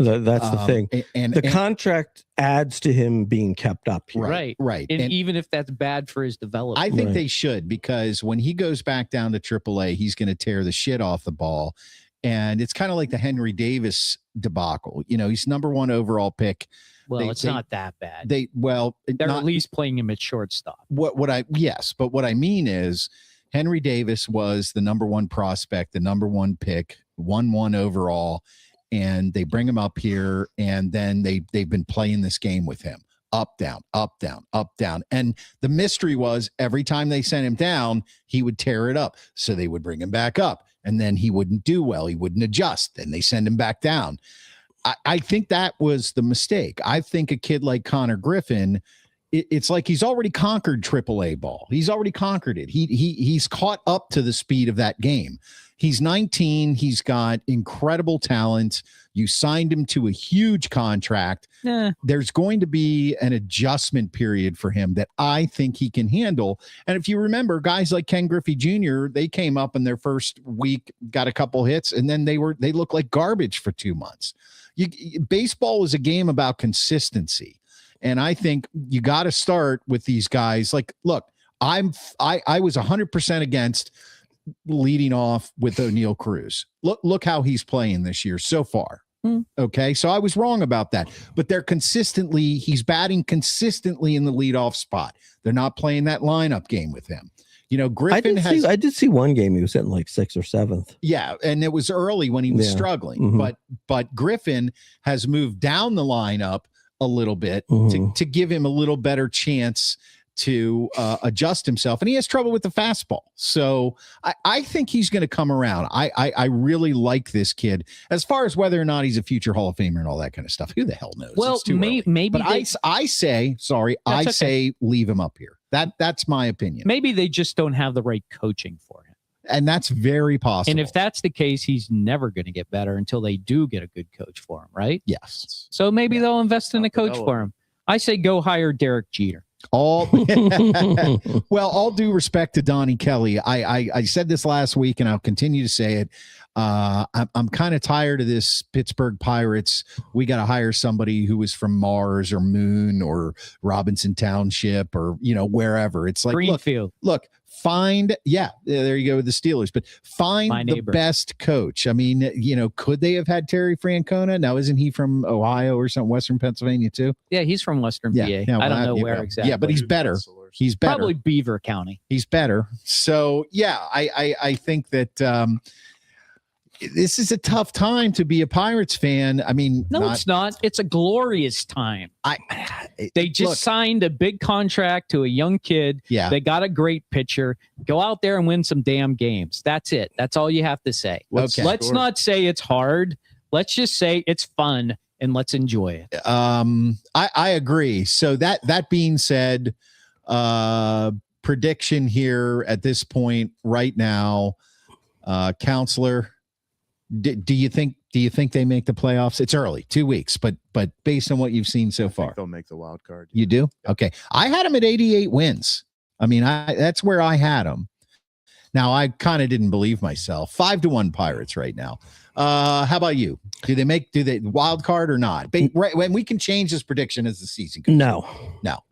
That's the thing. And the contract adds to him being kept up here. Right. And even if that's bad for his development. I think they should, because when he goes back down to AAA, he's going to tear the shit off the ball. And it's kind of like the Henry Davis debacle. He's number 1 overall pick. Well, it's not that bad. They're at least playing him at shortstop. But what I mean is Henry Davis was the number 1 prospect, the number 1 pick, 1 overall. and they bring him up here, and then they've been playing this game with him. Up, down, up, down, up, down. And the mystery was every time they sent him down, he would tear it up. So they would bring him back up, and then he wouldn't do well. He wouldn't adjust. Then they send him back down. I think that was the mistake. I think a kid like Connor Griffin, it's like he's already conquered AAA ball. He's already conquered it. He's caught up to the speed of that game. He's 19. He's got incredible talent. You signed him to a huge contract. There's going to be an adjustment period for him that I think he can handle. And if you remember, guys like Ken Griffey Jr., they came up in their first week, got a couple hits, and then they looked like garbage for 2 months. Baseball is a game about consistency. And I think you got to start with these guys. Like, look, I was 100% against leading off with O'Neal Cruz. Look how he's playing this year so far. Okay, so I was wrong about that. But he's batting consistently in the leadoff spot. They're not playing that lineup game with him. Griffin I did see one game he was hitting like 6th or 7th. Yeah, and it was early when he was struggling. Mm-hmm. But Griffin has moved down the lineup a little bit to give him a little better chance to adjust himself, and he has trouble with the fastball. So I think he's going to come around. I really like this kid. As far as whether or not he's a future Hall of Famer and all that kind of stuff, who the hell knows? Well, maybe. But I say leave him up here. That's my opinion. Maybe they just don't have the right coaching for him. And that's very possible. And if that's the case, he's never going to get better until they do get a good coach for him, right? Yes. So maybe they'll invest in a coach for him. I say go hire Derek Jeter. All due respect to Donnie Kelly, I said this last week, and I'll continue to say it. I'm kind of tired of this Pittsburgh Pirates. We got to hire somebody who is from Mars or Moon or Robinson Township or wherever. It's like Greenfield. Look, there you go with the Steelers, but find the best coach. I mean, could they have had Terry Francona? Now, isn't he from Ohio or something, Western Pennsylvania too? Yeah, he's from Western PA. I don't know where exactly. Yeah, but he's better. He's better. Probably Beaver County. He's better. So yeah, I think that this is a tough time to be a Pirates fan. I mean, it's not. It's a glorious time. They just signed a big contract to a young kid. Yeah. They got a great pitcher. Go out there and win some damn games. That's it. That's all you have to say. Okay. Let's not say it's hard. Let's just say it's fun and let's enjoy it. I agree. So that being said, prediction here at this point right now, Counselor, do you think they make the playoffs? It's early, 2 weeks, but based on what you've seen so far, they'll make the wild card. You do? Okay. I had them at 88 wins. I mean, that's where I had them. Now I kind of didn't believe myself. 5-1 Pirates right now. How about you? Do they wild card or not? Right when we can change this prediction as the season goes. No.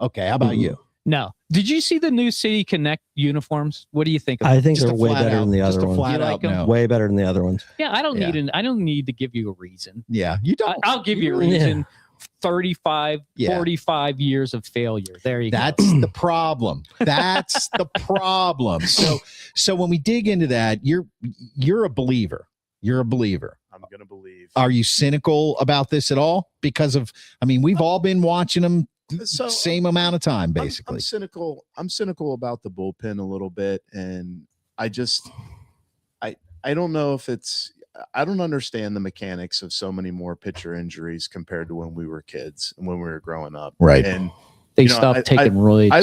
Okay. How about you? No. Did you see the new City Connect uniforms? What do you think of I think they're way better than the other ones. You like them? Way better than the other ones. Yeah, I don't need to give you a reason. Yeah, you don't. I'll give you a reason. 35, 45 years of failure. There you go. That's the problem. That's the problem. So when we dig into that, you're a believer. You're a believer. I'm going to believe. Are you cynical about this at all? Because we've all been watching them same amount of time, basically. I'm cynical about the bullpen a little bit, and I don't know if I don't understand the mechanics of so many more pitcher injuries compared to when we were kids and when we were growing up. Right. And they stopped taking roids. I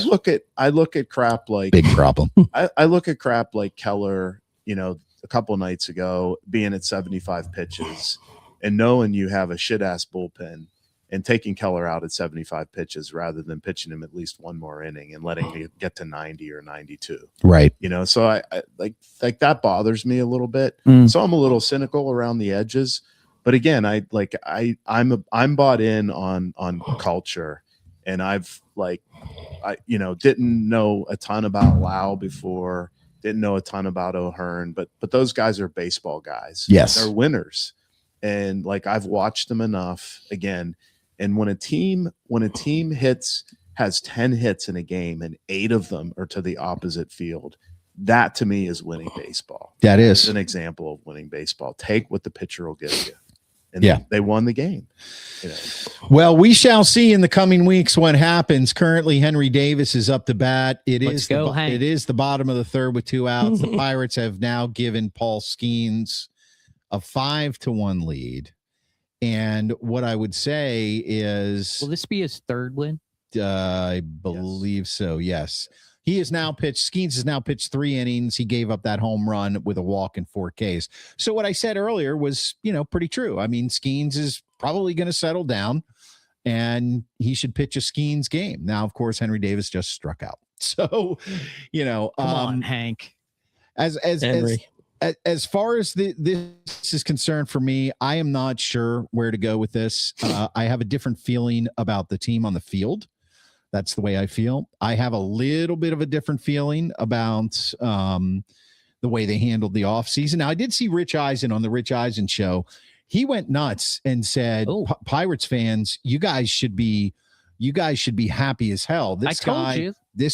look at crap like big problem. I look at crap like Keller, a couple nights ago being at 75 pitches and knowing you have a shit ass bullpen and taking Keller out at 75 pitches rather than pitching him at least one more inning and letting him get to 90 or 92. Right. So I like that bothers me a little bit. So I'm a little cynical around the edges, but again, I'm bought in on culture, and I've didn't know a ton about Lau before, didn't know a ton about O'Hearn, but those guys are baseball guys. Yes. They're winners. And I've watched them enough again. And when a team has 10 hits in a game and 8 of them are to the opposite field, that to me is winning baseball. That is an example of winning baseball. Take what the pitcher will give you. and Yeah. they won the game. You know. Well, we shall see in the coming weeks what happens. Currently, Henry Davis is up to bat. Let's go, Hank. It is the bottom of the third with 2 outs. The Pirates have now given Paul Skeens a 5-1 lead. And what I would say is, Will this be his third win? I believe so. Yes. He has now pitched. Skeens has now pitched 3 innings. He gave up that home run with a walk and 4 Ks. So what I said earlier was, pretty true. I mean, Skeens is probably going to settle down, and he should pitch a Skeens game. Now, of course, Henry Davis just struck out. So, Come on, Hank. as Henry. as far as this is concerned for me, I am not sure where to go with this. I have a different feeling about the team on the field. That's the way I feel. I have a little bit of a different feeling about the way they handled the offseason. Now, I did see Rich Eisen on the Rich Eisen show. He went nuts and said, Pirates fans, you guys should be happy as hell. This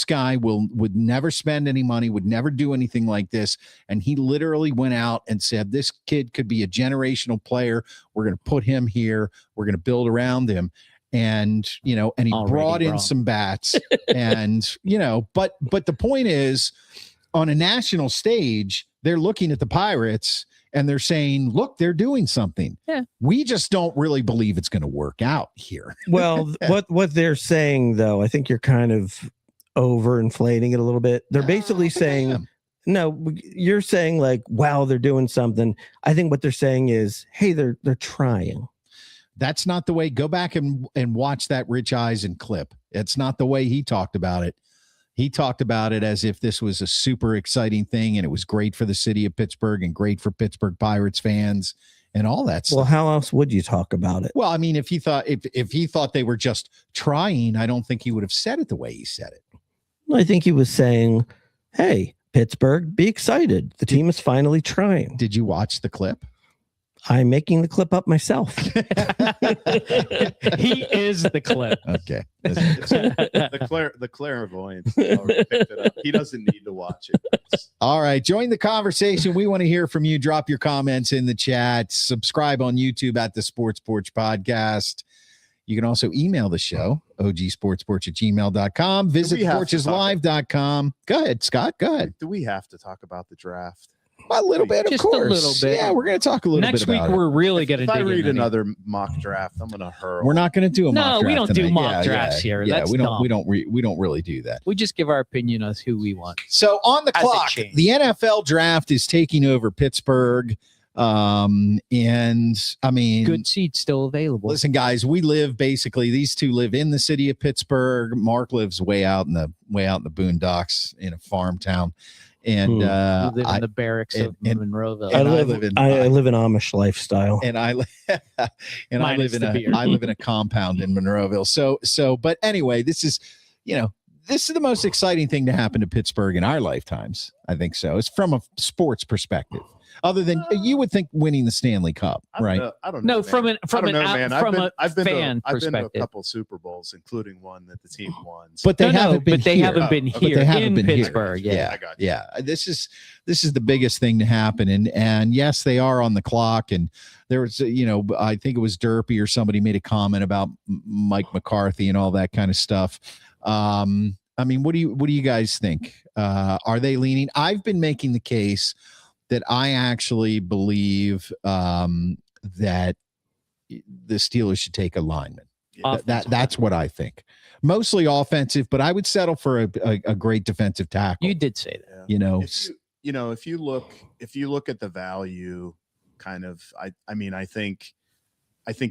guy would never spend any money, would never do anything like this. And he literally went out and said, this kid could be a generational player. We're going to put him here. We're going to build around him. And, he brought in some bats and, but the point is, on a national stage, they're looking at the Pirates and they're saying, look, they're doing something. Yeah. We just don't really believe it's going to work out here. Well, what they're saying, though, I think you're kind of overinflating it a little bit. They're basically saying, no, you're saying like, wow, they're doing something. I think what they're saying is, hey, they're trying. That's not the way. Go back and watch that Rich Eisen clip. It's not the way he talked about it. He talked about it as if this was a super exciting thing and it was great for the city of Pittsburgh and great for Pittsburgh Pirates fans and all that stuff. Well, how else would you talk about it? Well, I mean, if he thought they were just trying, I don't think he would have said it the way he said it. I think he was saying, hey, Pittsburgh, be excited. The team is finally trying. Did you watch the clip? I'm making the clip up myself. He is the clip. Okay. The clairvoyance already picked it up. He doesn't need to watch it. All right. Join the conversation. We want to hear from you. Drop your comments in the chat. Subscribe on YouTube at the Sports Porch Podcast. You can also email the show, ogsportsporch@gmail.com. Visit porcheslive.com. Go ahead, Scott. Go ahead. Do we have to talk about the draft? A little bit, of Just course. a little bit. Yeah, we're going to talk a little Next bit week, about we're really going to If I dig read in. another mock draft, I'm going to hurl. We're not going to do a mock draft. No, we don't do tonight. mock drafts here. Yeah, That's we don't. dumb. We don't really do that. We just give our opinion on who we want. So on the As it clock, changed. the NFL draft is taking over Pittsburgh. And I mean, Good seats still available. listen, guys, these two live in the city of Pittsburgh. Mark lives way out in the boondocks in a farm town. And We live in I the barracks of and- Monroeville. and I live in Amish lifestyle. and I Minus the beard. I live in a compound in Monroeville. So but anyway, this is the most exciting thing to happen to Pittsburgh in our lifetimes. I think so. It's from a sports perspective. Other than you would think winning the Stanley Cup, right? I don't know. No, man. from I've been to fan a perspective. couple Super Bowls, including one that the team won. But they haven't been they here. haven't been But they here haven't in been here. Pittsburgh. Yeah. I got you. Yeah. This is the biggest thing to happen. And yes, they are on the clock. And there was, I think it was Derpy or somebody made a comment about Mike McCarthy and all that kind of stuff. I mean, what do you guys think? Are they leaning? I've been making the case that I actually believe that the Steelers should take a lineman. That's what I think. Mostly offensive, but I would settle for a great defensive tackle. You did say that. If you look at the value, kind of, I think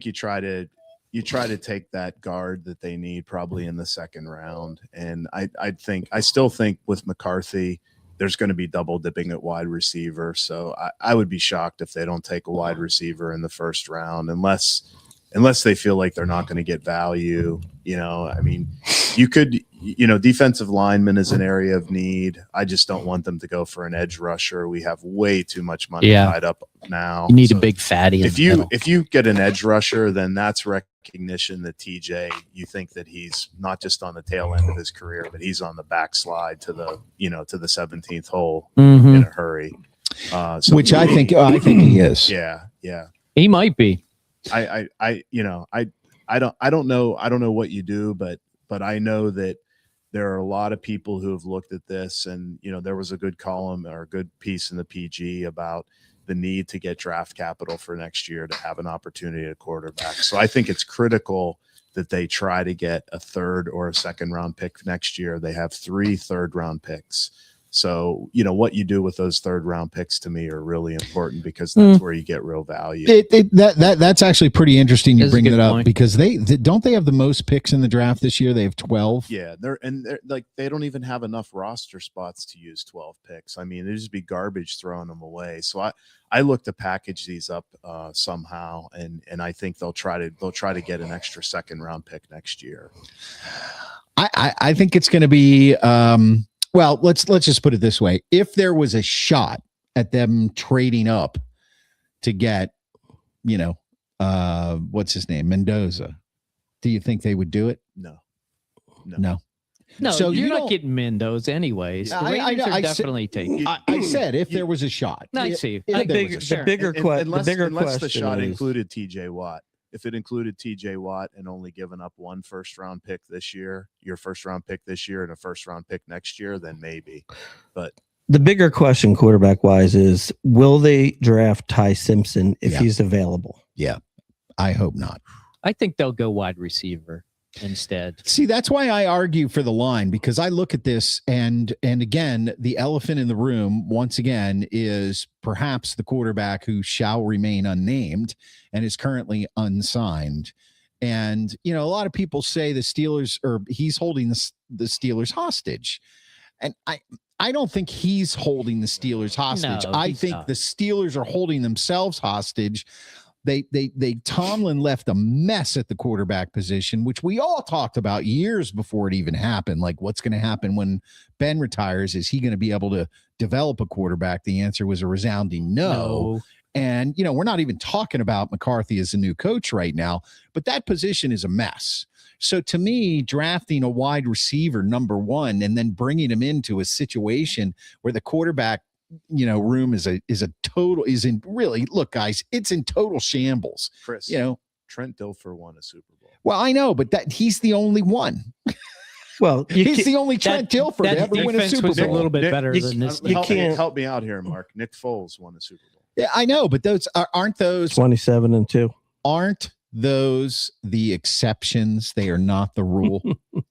you try to take that guard that they need probably in the second round, and I still think with McCarthy, there's going to be double dipping at wide receiver. So I would be shocked if they don't take a wide receiver in the first round, unless they feel like they're not going to get value. I mean, you could, defensive lineman is an area of need. I just don't want them to go for an edge rusher. We have way too much money tied up now. You need a big fatty. If you get an edge rusher, then that's recognition that TJ, you think that he's not just on the tail end of his career, but he's on the backslide to the 17th hole in a hurry. Which I think he is. Yeah. He might be. I don't know what you do, but I know that there are a lot of people who have looked at this, and there was a good column or a good piece in the PG about the need to get draft capital for next year to have an opportunity at quarterback. So I think it's critical that they try to get a third or a second round pick next year. They have 3 third-round picks. So, what you do with those third-round picks to me are really important, because that's where you get real value. That's actually pretty interesting. You That's a bring good it up point. because they have the most picks in the draft this year. They have 12. Yeah, they're like, they don't even have enough roster spots to use 12 picks. I mean, it'd just be garbage throwing them away. So I look to package these up somehow, and I think they'll try to get an extra second-round pick next year. I think it's going to be. Well, let's just put it this way. If there was a shot at them trading up to get, what's his name? Mendoza, do you think they would do it? No. No, So you're you not don't- getting Mendoza anyways. The Rangers are definitely taking. I said if there was a shot. I see. If I there think was a The shot. bigger Unless question the shot is, included TJ Watt. If it included TJ Watt and only given up 1 first-round pick this year, your first-round pick this year and a first-round pick next year, then maybe. But the bigger question quarterback wise is, will they draft Ty Simpson if Yeah. he's available? Yeah, I hope not. I think they'll go wide receiver instead. See, that's why I argue for the line, because I look at this and again, the elephant in the room once again is perhaps the quarterback who shall remain unnamed and is currently unsigned. And a lot of people say the Steelers, or he's holding the Steelers hostage. And I don't think he's holding the Steelers hostage. No, I he's think not. the Steelers are holding themselves hostage. Tomlin left a mess at the quarterback position, which we all talked about years before it even happened. Like, what's going to happen when Ben retires? Is he going to be able to develop a quarterback? The answer was a resounding no. And, we're not even talking about McCarthy as a new coach right now, but that position is a mess. So to me, drafting a wide receiver number 1 and then bringing him into a situation where the quarterback room is in really, look, guys, it's in total shambles. Chris, Trent Dilfer won a Super Bowl. Well, I know, but he's the only one. Well, He's the only Trent Dilfer to ever win a defense Super was a Bowl. little bit Nick, better you- than this. you can't- help me out here, Mark. Nick Foles won a Super Bowl. Yeah, I know, but those aren't 27-2. aren't those the exceptions? They are not the rule,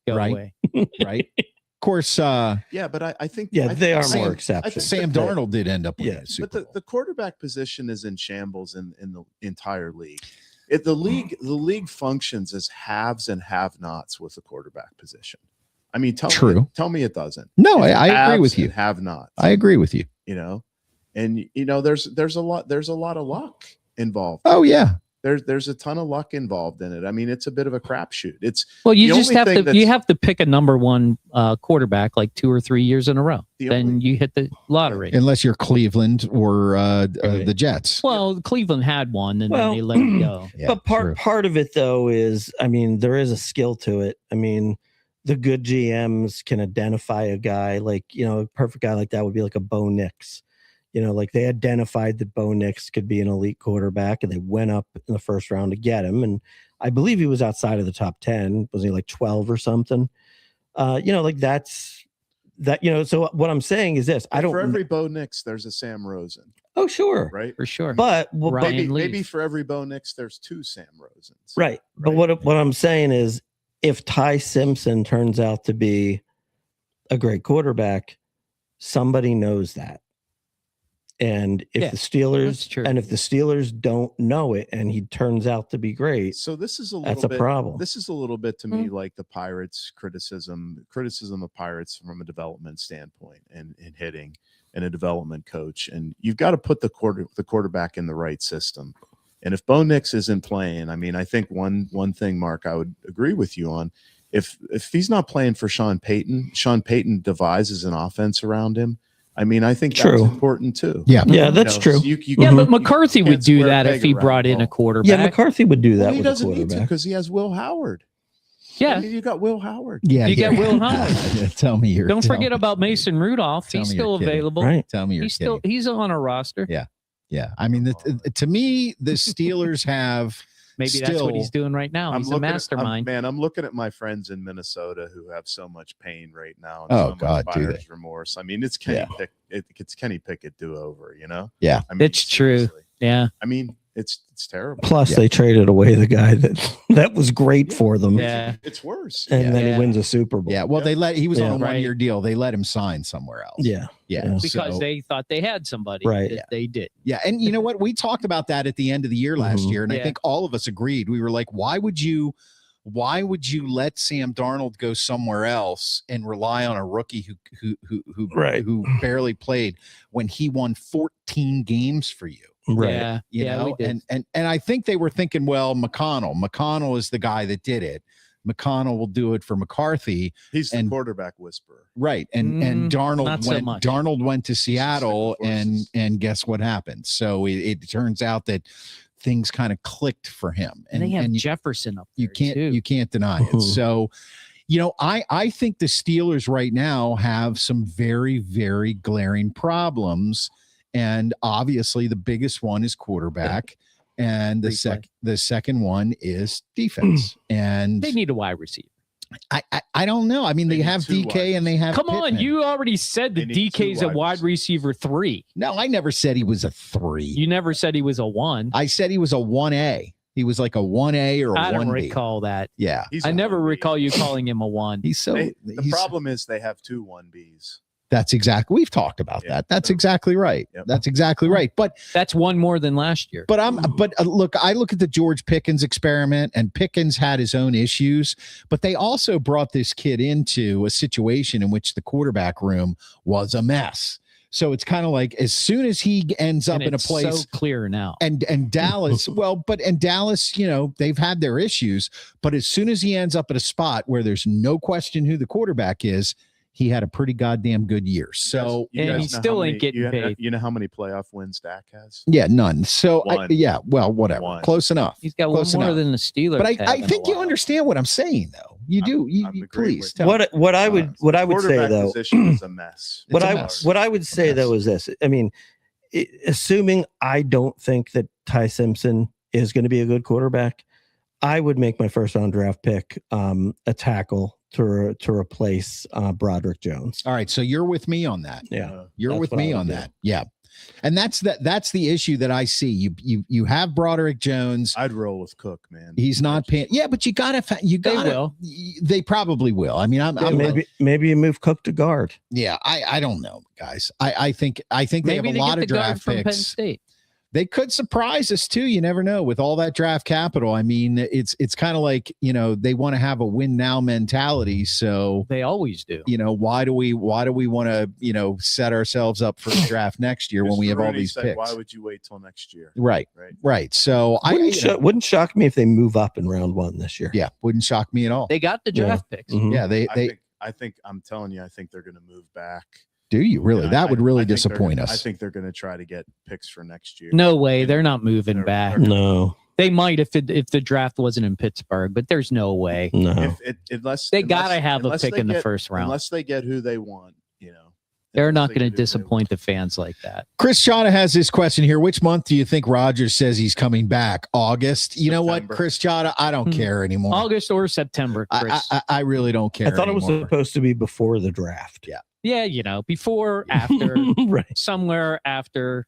Go right? away. right? Of course, Yeah, but I think Yeah, they are Sam- more I exceptions. Sam Darnold did end up winning Yeah, a Super But Bowl. the quarterback position is in shambles in the entire league. The league functions as haves and have-nots with the quarterback position. I mean, tell me it doesn't. No, It's I agree haves with you. and have-nots. I agree with you. And there's a lot of luck involved. Oh yeah, There's a ton of luck involved in it. I mean, it's a bit of a crapshoot. Well, you The just only have thing to that's- you have to pick a number 1 quarterback like 2 or 3 years in a row. The Then only- you hit the lottery. unless you're Cleveland or Right. the Jets. Well, Cleveland had one, and Well, then they let it go. Yeah, but true. part of it though is, I mean, there is a skill to it. I mean, the good GMs can identify a guy like, a perfect guy like that would be like a Bo Nix. Like they identified that Bo Nix could be an elite quarterback, and they went up in the first round to get him. And I believe he was outside of the top 10. Was he like 12 or something? Like that's that. So what I'm saying is this: I don't. For every Bo Nix, there's a Sam Rosen, Oh, sure, right? For sure. but Ryan Maybe Leaf. for every Bo Nix, there's 2 Sam Rosens. right. But what I'm saying is, if Ty Simpson turns out to be a great quarterback, somebody knows that. And if Yeah, the Steelers that's true. and if the Steelers don't know it and he turns out to be great, So this is a little that's a bit problem. This is a little bit to me like the Pirates criticism of Pirates from a development standpoint and hitting and a development coach. And you've got to put the quarterback in the right system. And if Bo Nix isn't playing, I mean, I think one thing, Mark, I would agree with you on. If he's not playing for Sean Payton devises an offense around him. I mean, I think True. that's important too. Yeah. Yeah, that's So true. you Yeah, but you McCarthy can't would do square a that if peg he around brought a in a hole. quarterback. Yeah, McCarthy would do that Well, he with a doesn't need to quarterback. because he has Will Howard. Yeah. I mean, you got Will Howard. Yeah, You get Will Howard. Tell me you're. Don't tell forget me- about Mason Rudolph. Tell He's me you're still kidding. available. Right. Tell me you're He's kidding. he's on a roster. Yeah. I mean, to me, the Steelers have Maybe that's what he's doing right now. He's a mastermind. I'm looking at my friends in Minnesota who have so much pain right now. And Oh, so God, much do buyer's remorse. I mean, it's Kenny Pickett do-over, you know? Yeah. I mean, It's true. seriously. Yeah. I mean, it's terrible. Plus, they traded away the guy that was great for them. Yeah. It's worse. And then Yeah. he wins a Super Bowl. Yeah. Well, he was on a Right. 1-year deal. They let him sign somewhere else. Yeah. Yeah. Because So- they thought they had somebody. Right. That they did. Yeah, and you know what? We talked about that at the end of the year last Mhm. year, and I Yeah. think all of us agreed. We were like, why would you let Sam Darnold go somewhere else and rely on a rookie Right. who barely played when he won 14 games for you? Right. Yeah. You yeah. know, We did. and I think they were thinking, well, McConnell is the guy that did it. McConnell will do it for McCarthy. He's the and- quarterback whisperer. Right. And not Darnold so went much. Darnold went to Seattle horses. and guess what happened? So it turns out that things kind of clicked for him. and they have you, Jefferson up there. you can't deny it. Mhm. So, you know, I think the Steelers right now have some very, very glaring problems. And obviously the biggest one is quarterback. And the second one is defense. And They need a wide receiver. I don't know. I mean, They they need have two DK and they have Come on, Pittman. you already said They that need two DK's a wide wide receiver 3. No, I never said he was a 3. You never said he was a 1. I said he was a 1A. He was like a 1A or a I don't 1B. recall that. Yeah. He's I a never 1B. recall you calling him a 1. He's so The problem is they have 2 1Bs. that's exactly we've talked about Yeah. that. That's exactly right. Yep. That's exactly right. But That's 1 more than last year. look, I look at the George Pickens experiment, and Pickens had his own issues, but they also brought this kid into a situation in which the quarterback room was a mess. So it's kind of like as soon as he ends up And in a it's place so clear now. and Dallas, and Dallas, you know, they've had their issues, but as soon as he ends up at a spot where there's no question who the quarterback is, he had a pretty goddamn good year. So You And guys he know still how ain't many- getting paid. You know how many playoff wins Dak has? yeah, none. So One. whatever. One. Close enough. He's got Close 1 more enough. than the Steelers. But have I in a think you while. understand what I'm saying, though. You do. I'm You agreeing please with tell you. me. What I would say Quarterback though, position is a mess. what It's a I mess. what I would say mess. though is this. I mean, assuming I don't think that Ty Simpson is going to be a good quarterback, I would make my first round draft pick a tackle to replace Broderick Jones. All right, so you're with me on that. Yeah. You're That's with what I me would on do. that. Yeah. And that's the issue that I see. You have Broderick Jones. I'd roll with Cook, man. He's not paying. Yeah, but you gotta. will. They probably will. I mean, Maybe you move Cook to guard. Yeah, I don't know, guys. I think they Maybe have they a lot get of the guard draft from Penn picks. State. They could surprise us too. You never know with all that draft capital. I mean, it's kind of like, you know, they want to have a win now mentality. So, They always do. you know, why do we want to, you know, set ourselves up for the draft next year when Mr. we have all Rooney these said, picks? Why would you wait till next year? Right. Right. So Wouldn't shock me if they move up in round 1 this year. yeah, wouldn't shock me at all. They got the draft picks. Mhm. Yeah, I think I'm telling you, I think they're going to move back. do you really? Yeah, That would really I think they're disappoint gonna- us. I think they're going to try to get picks for next year. No way. They're not moving They're- back. they're- No, They might if the draft wasn't in Pittsburgh, but there's no way. no. Unless They gotta have a unless pick they in the get- first round. unless they get who they want. You know, They're Unless not they going get to who they disappoint the fans like that. Chris Chana has this question here. Which month do you think Rogers says he's coming back? August? You know what, September. Chris Chana? I don't Hmm. care anymore. August or September, Chris. I really don't care. I thought it was anymore. supposed to be before the draft. Yeah. yeah, you know, before, after, Right. somewhere after,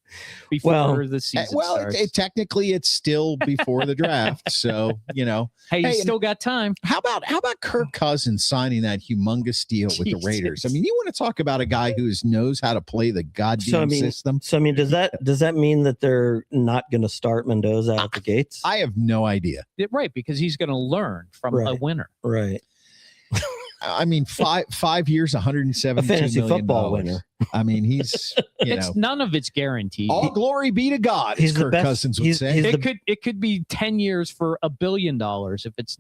before Well, the season Well, starts. technically, it's still before the draft. So, you know, hey, hey, you still got time. how about Kirk Cousins signing that humongous deal with the Jesus. Raiders? I mean, you want to talk about a guy who knows how to play the goddamn So, I mean, system? So I mean, does that mean that they're not going to start Mendoza out the gates? I have no idea. Right, because he's going to learn from a Right. winner. Right. I mean, 5 years, A $172 fantasy million. football winner. I mean, he's None of it's guaranteed. all glory be to God, as He's the Kirk best- Cousins would he's- say. he's- It could be 10 years for $1 billion. If it's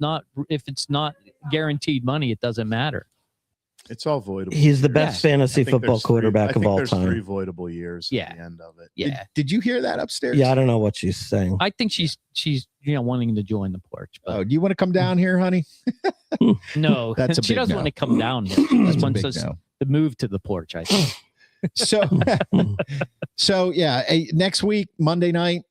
not guaranteed money, it doesn't matter. It's all voidable. He's the years. best Yeah. fantasy I think football there's quarterback of all there's 3 time. voidable years Yeah. at the end of it. Yeah, Did you hear that upstairs? Yeah, I don't know what she's saying. I think she's wanting to join the porch, but Oh, do you want to come down here, honey? no, That's a she big doesn't no. want to come down here. She That's just a wants big us no. to move to the porch. I think. So, so yeah, next week, Monday night,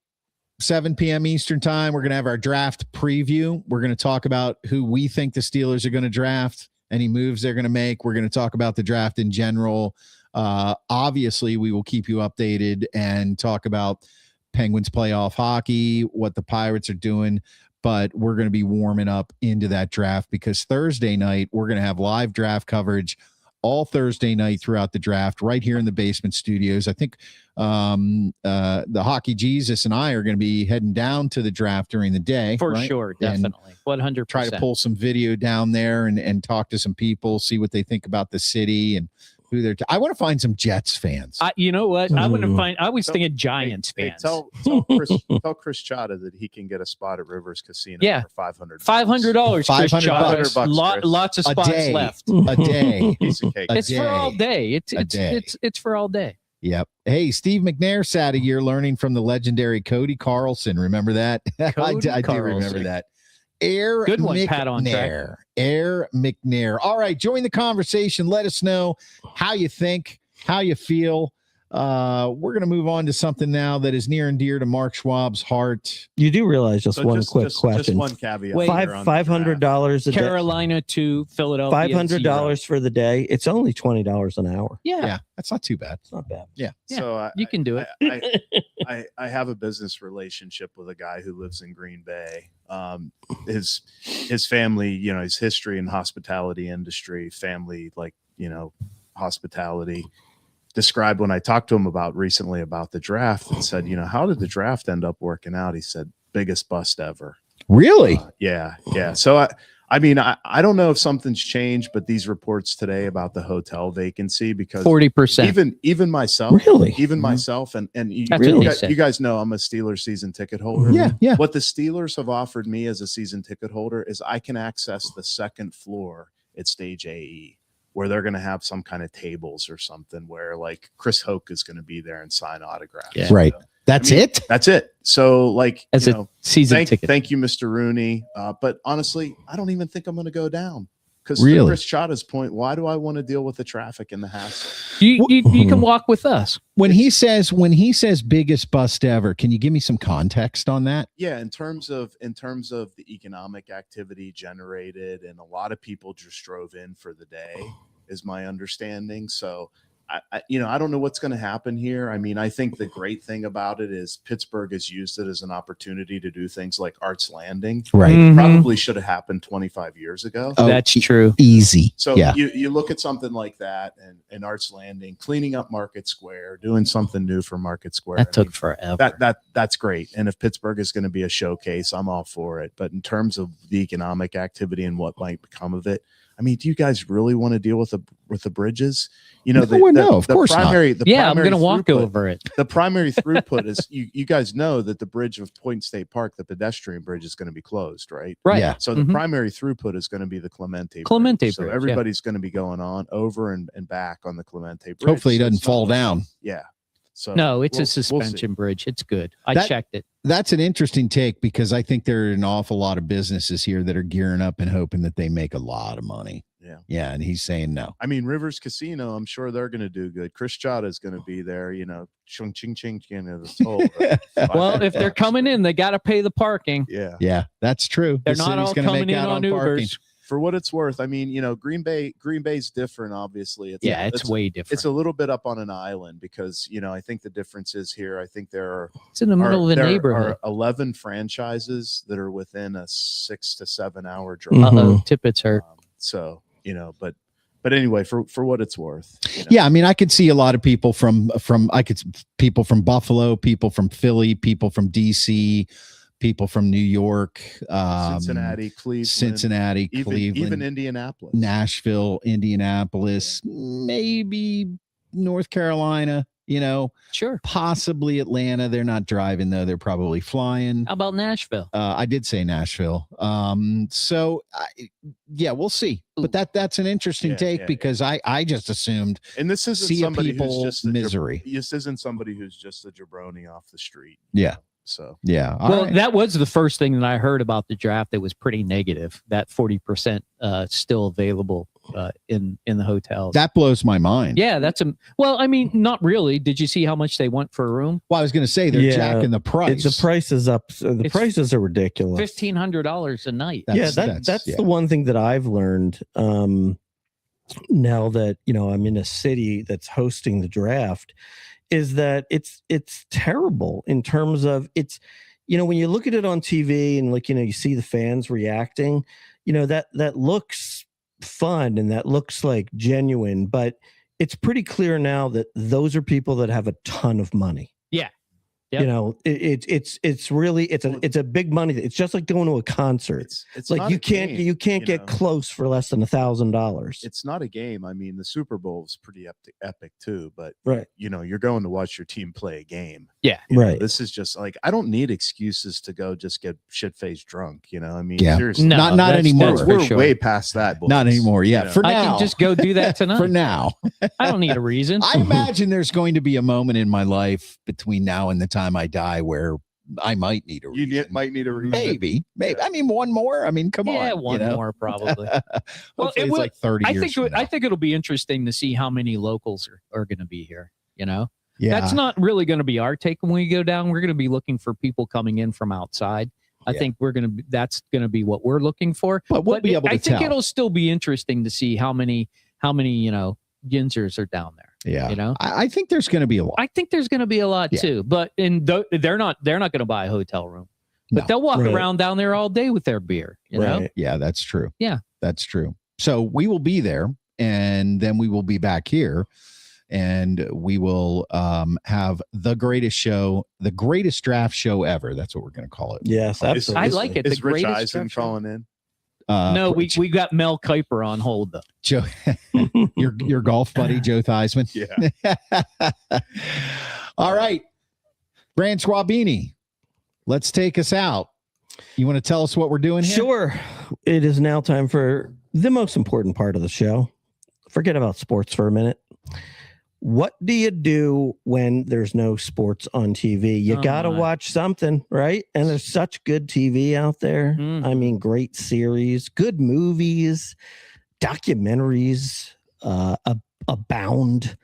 7 p.m. Eastern time, we're going to have our draft preview. We're going to talk about who we think the Steelers are going to draft, any moves they're going to make. We're going to talk about the draft in general. Obviously, we will keep you updated and talk about Penguins playoff hockey, what the Pirates are doing. But we're going to be warming up into that draft because Thursday night, we're going to have live draft coverage all Thursday night throughout the draft right here in the basement studios. I think the Hockey Jesus and I are going to be heading down to the draft during the day. For right? sure, definitely. 100%. Try to pull some video down there and talk to some people, see what they think about the city and who they're. I want to find some Jets fans. You know what? I want to Ooh. find. I was thinking Giants Hey, fans. tell Chris Chata that he can get a spot at Rivers Casino Yeah. for $500. $500, Chris $500 Childs. $500, Chris. Lots of A spots day. left. A day. Piece of cake. A It's for all day. It's A day. it's for all day. Yep. Hey, Steve McNair sat a year learning from the legendary Cody Carlson. Remember that? Cody I do remember Carlson. that. Air Good one, McNair. Pat, on track. Air McNair. All right, join the conversation. Let us know how you think, how you feel. We're going to move on to something now that is near and dear to Mark Schwab's heart. You do realize just So one quick just question. one caveat. Wait. here on the $500 a day. Carolina to Philadelphia. $500 for the day. It's only $20 an hour. Yeah, That's not too bad. It's not bad. Yeah. Yeah, So you can do it. I have a business relationship with a guy who lives in Green Bay. His family, his history in hospitality industry, family, hospitality, described when I talked to him recently about the draft and said, how did the draft end up working out? He said, biggest bust ever. Really? Yeah. So I don't know if something's changed, but these reports today about the hotel vacancy, because 40%. even myself, Really? myself, and you, That's what they say. you guys know I'm a Steelers season ticket holder. Yeah. What the Steelers have offered me as a season ticket holder is I can access the second floor at Stage AE, where they're going to have some kind of tables or something where like Chris Hoke is going to be there and sign autographs. Yeah. Right. That's it? That's it. So As a season ticket. thank you, Mr. Rooney. But honestly, I don't even think I'm going to go down. Because Really? to Chris Chata's point, why do I want to deal with the traffic and the hassle? You can walk with us. When he says biggest bust ever, can you give me some context on that? Yeah, in terms of the economic activity generated, and a lot of people just drove in for the day, is my understanding. So I don't know what's going to happen here. I mean, I think the great thing about it is Pittsburgh has used it as an opportunity to do things like Arts Landing. Right. Mhm. Probably should have happened 25 years ago. Oh, That's true. Easy. So yeah. you look at something like that and Arts Landing, cleaning up Market Square, doing something new for Market Square. That I took mean, forever. that's great. And if Pittsburgh is going to be a showcase, I'm all for it. But in terms of the economic activity and what might become of it, I mean, do you guys really want to deal with the bridges? No, of course not. I'm going to walk over it. The primary throughput is you guys know that the bridge of Point State Park, the pedestrian bridge, is going to be closed, right? Right. Yeah. So the Mhm. primary throughput is going to be the Clemente Clemente So Bridge, yeah. everybody's going to be going on over and back on the Clemente Bridge. Hopefully it So doesn't it's not fall like- down. Yeah. So No, it's we'll a see. suspension bridge. It's good. I That- checked it. That's an interesting take because I think there are an awful lot of businesses here that are gearing up and hoping that they make a lot of money. Yeah. Yeah. And he's saying no. I mean, Rivers Casino, I'm sure they're going to do good. Chris Chata is going to be there, chung ching ching, the toll. Right? Well, if they're coming in, they got to pay the parking. Yeah. Yeah, that's true. They're The not city's all gonna coming make in out on parking. Ubers. For what it's worth, I mean, Green Bay's different, obviously. It's way different. It's a little bit up on an island because, I think the difference is here. I think It's in the middle of the there neighborhood. are 11 franchises that are within a 6 to 7 hour drive. Uh-oh, Tippett's hurt. So, but anyway, for what it's worth. Yeah, I mean, I could see a lot of people from people from Buffalo, people from Philly, people from DC, people from New York, Cincinnati, Cleveland, even Indianapolis, Nashville, Indianapolis, maybe North Carolina, Sure. possibly Atlanta. They're not driving though. They're probably flying. How about Nashville? I did say Nashville. Yeah, we'll see. But that's an interesting take because I just assumed and this isn't see a somebody people who's just a misery. This isn't somebody who's just a jabroni off the street. Yeah. So Yeah. All Well, right. that was the first thing that I heard about the draft that was pretty negative, that 40% still available in the hotels. That blows my mind. Yeah, well, I mean, not really. Did you see how much they want for a room? Well, I was going to say they're jacking the price. The price is up. The prices are ridiculous. $1,500 a night. That's the one thing that I've learned. Now that I'm in a city that's hosting the draft, is that it's terrible in terms of it's. When you look at it on TV and you see the fans reacting, that looks fun and that looks like genuine, but it's pretty clear now that those are people that have a ton of money. Yeah. Yep. It's really it's a big money. It's just like going to a concert. It's like not you can't get close for less than $1,000. It's not a game. I mean, the Super Bowl is pretty epic too, but right. You're going to watch your team play a game. Yeah. Right. This is just like, I don't need excuses to go just get shit-faced drunk. I mean, yeah. seriously. No, not anymore. We're way past that. Boys. Not anymore. Yeah. For now. I can just go do that tonight. For now. I don't need a reason. I imagine there's going to be a moment in my life between now and the time I die where I might need a reason. You might need a reason. Maybe. I mean, one more. I mean, come on. Yeah, one more probably. Well, it's like 30 years from now. I think it'll be interesting to see how many locals are going to be here. Yeah. That's not really going to be our take when we go down. We're going to be looking for people coming in from outside. I think that's going to be what we're looking for. But we'll be able to I think tell. it'll still be interesting to see how many Ginzers are down there. Yeah. I think there's going to be a lot. I think there's going to be a lot too, but they're not going to buy a hotel room, but they'll walk around down there all day with their beer. You know? Yeah, that's true. Yeah, that's true. So we will be there, and then we will be back here, and we will have the greatest show, the greatest draft show ever. That's what we're going to call it. Yes, absolutely. I like it. Is the Rich greatest Eisen calling in? No, we got Mel Kiper on hold though. Joe, your golf buddy Joe Theismann. Yeah. All right, Grand Schwalbini, let's take us out. You want to tell us what we're doing here? Sure. It is now time for the most important part of the show. Forget about sports for a minute. What do you do when there's no sports on TV? You got to watch something, right? And there's such good TV out there. I mean, great series, good movies, documentaries, abound,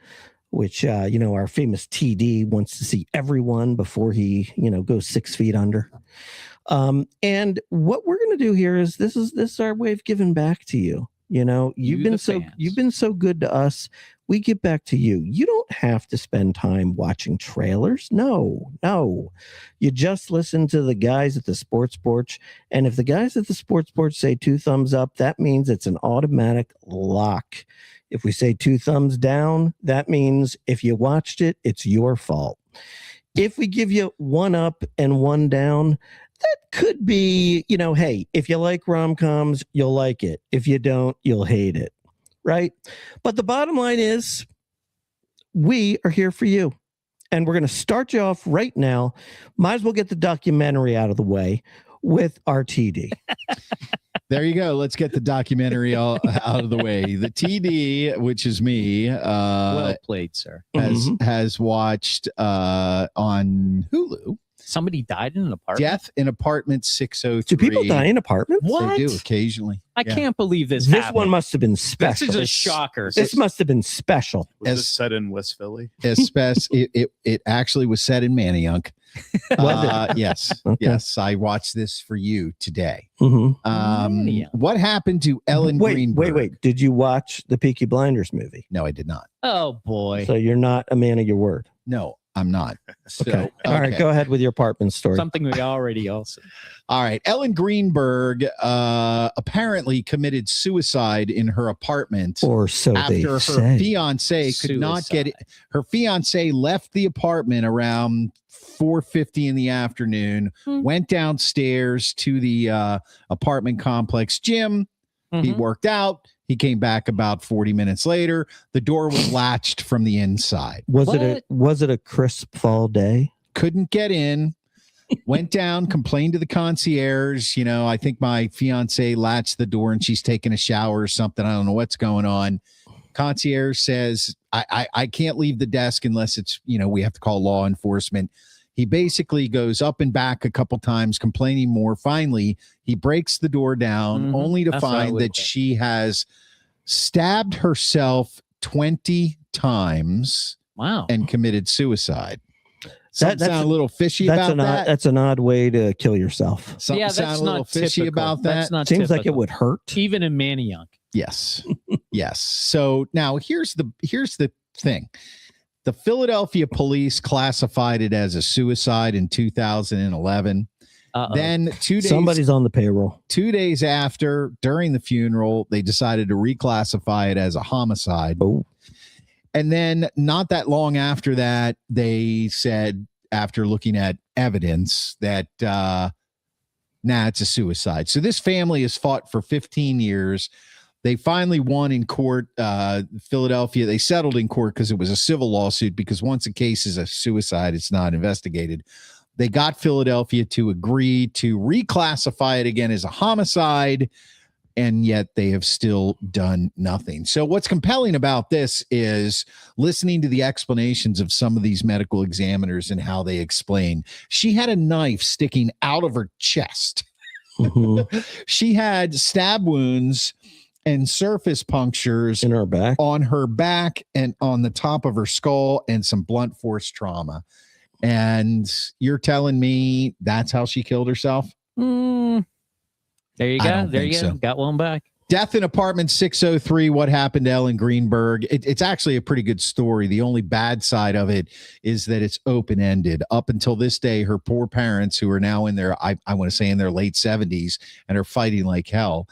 which, our famous TD wants to see everyone before he, goes 6 feet under. And what we're going to do here is this is our way of giving back to you. You've been so good to us. We give back to you. You don't have to spend time watching trailers. No. You just listen to the guys at the Sports Porch. And if the guys at the Sports Porch say 2 thumbs up, that means it's an automatic lock. If we say 2 thumbs down, that means if you watched it, it's your fault. If we give you 1 up and 1 down, that could be, hey, if you like rom-coms, you'll like it. If you don't, you'll hate it. Right? But the bottom line is we are here for you. And we're going to start you off right now. Might as well get the documentary out of the way with RTD. There you go. Let's get the documentary all out of the way. The TD, which is me, well played, sir, has watched on Hulu. Somebody died in an apartment. Death in Apartment 603. Do people die in apartments? What? They do occasionally. I can't believe this. This happened. one must have been special. This is a shocker. This must have been special. Was this set in West Philly? It actually was set in Manayunk. Was it? Yes. Okay. Yes. I watched this for you today. Manayunk. What happened to Ellen Greenberg? Wait. Did you watch the Peaky Blinders movie? No, I did not. Oh boy. So you're not a man of your word. No, I'm not. So, Okay. All right, go ahead with your apartment story. Something we already also. All right. Ellen Greenberg apparently committed suicide in her apartment. Or so after they her say. fiance could not get it. Her fiance left the apartment around 4:50 in the afternoon, went downstairs to the apartment complex gym. He worked out. He came back about 40 minutes later. The door was latched from the inside. Was it a crisp fall day? Couldn't get in. Went down, complained to the concierge. I think my fiance latched the door and she's taking a shower or something. I don't know what's going on. Concierge says, I can't leave the desk unless it's, we have to call law enforcement. He basically goes up and back a couple times, complaining more. Finally, he breaks the door down only to find that she has stabbed herself 20 times Wow. and committed suicide. Something That's sound a little fishy That's about an odd, that. that's an odd way to kill yourself. Something yeah, sound that's a little not fishy typical. about that. That's not Seems like it typical. would hurt. Even in Manayunk. Yes. Yes. So now here's the thing. The Philadelphia police classified it as a suicide in 2011. Uh-oh. Then 2 days Somebody's on the payroll. 2 days after, during the funeral, they decided to reclassify it as a homicide. Oh, And then not that long after that, they said, after looking at evidence, that it's a suicide. So this family has fought for 15 years. They finally won in court. Philadelphia, they settled in court because it was a civil lawsuit, because once a case is a suicide, it's not investigated. They got Philadelphia to agree to reclassify it again as a homicide, and yet they have still done nothing. So what's compelling about this is listening to the explanations of some of these medical examiners and how they explain. She had a knife sticking out of her chest. mhm. She had stab wounds and surface punctures In our back. on her back and on the top of her skull, and some blunt force trauma. And you're telling me that's how she killed herself? Mm. There you I go. don't There you think go. so. Got one back. Death in apartment 603. What happened to Ellen Greenberg? It's actually a pretty good story. The only bad side of it is that it's open-ended. Up until this day, her poor parents, who are now in their, I want to say in their late 70s and are fighting like hell,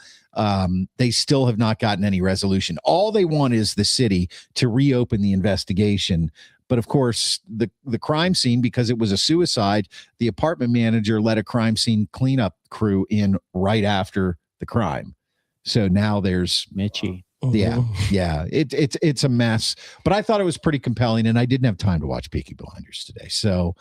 they still have not gotten any resolution. All they want is the city to reopen the investigation. But of course, the crime scene, because it was a suicide, the apartment manager let a crime scene cleanup crew in right after the crime. So now there's, Mitchie. yeah, Mhm. yeah, it's a mess. But I thought it was pretty compelling, and I didn't have time to watch Peaky Blinders today. So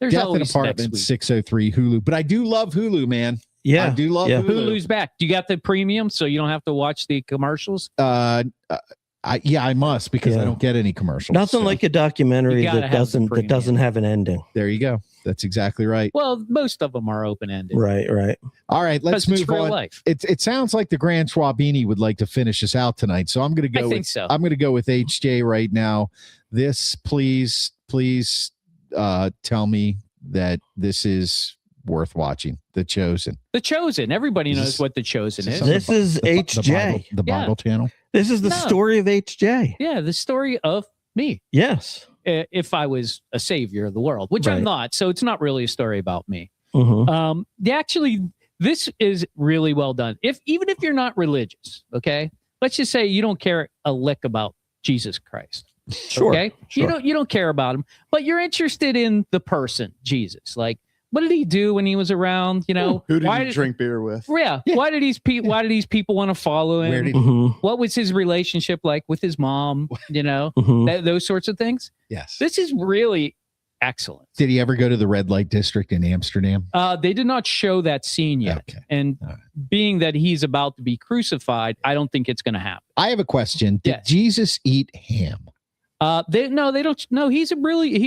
There's Death in always Apartment next week. 603 Hulu. But I do love Hulu, man. I Yeah. do love Yeah. Hulu. Hulu's back. Do you got the premium so you don't have to watch the commercials? I must, because I Yeah. don't get any commercials. Nothing So like a documentary You gotta that have the doesn't premium. have an ending. there you go. That's exactly right. Well, most of them are open ended. Right. Right. All right, let's Because it's move real on. life. It sounds like the Grand Schwalbini would like to finish us out tonight, so I'm going to I go. think so. I'm going to go with HJ right now. This, please tell me that this is worth watching. The Chosen. The Chosen. Everybody Is knows this- what The Chosen is is. this This is The HJ. Yeah. Bible channel. This is the No. story of HJ. Yeah, the story of me. Yes. If I was a savior of the world, which Right. I'm not. So it's not really a story about me. Mhm. Actually, this is really well done. Even if you're not religious, okay, let's just say you don't care a lick about Jesus Christ. Sure. Okay, Sure. you don't care about him, but you're interested in the person Jesus. Like, what did he do when he was around? You know, Who did why you drink beer with? Yeah, why did these people want to follow him? Where did Mhm. What was his relationship like with his mom? You know, Mhm. those sorts of things. Yes. This is really excellent. Did he ever go to the red light district in Amsterdam? They did not show that scene yet. Okay. And All right. being that he's about to be crucified, I don't think it's going to happen. I have a question. Did Yes. Jesus eat ham? They don't. No, he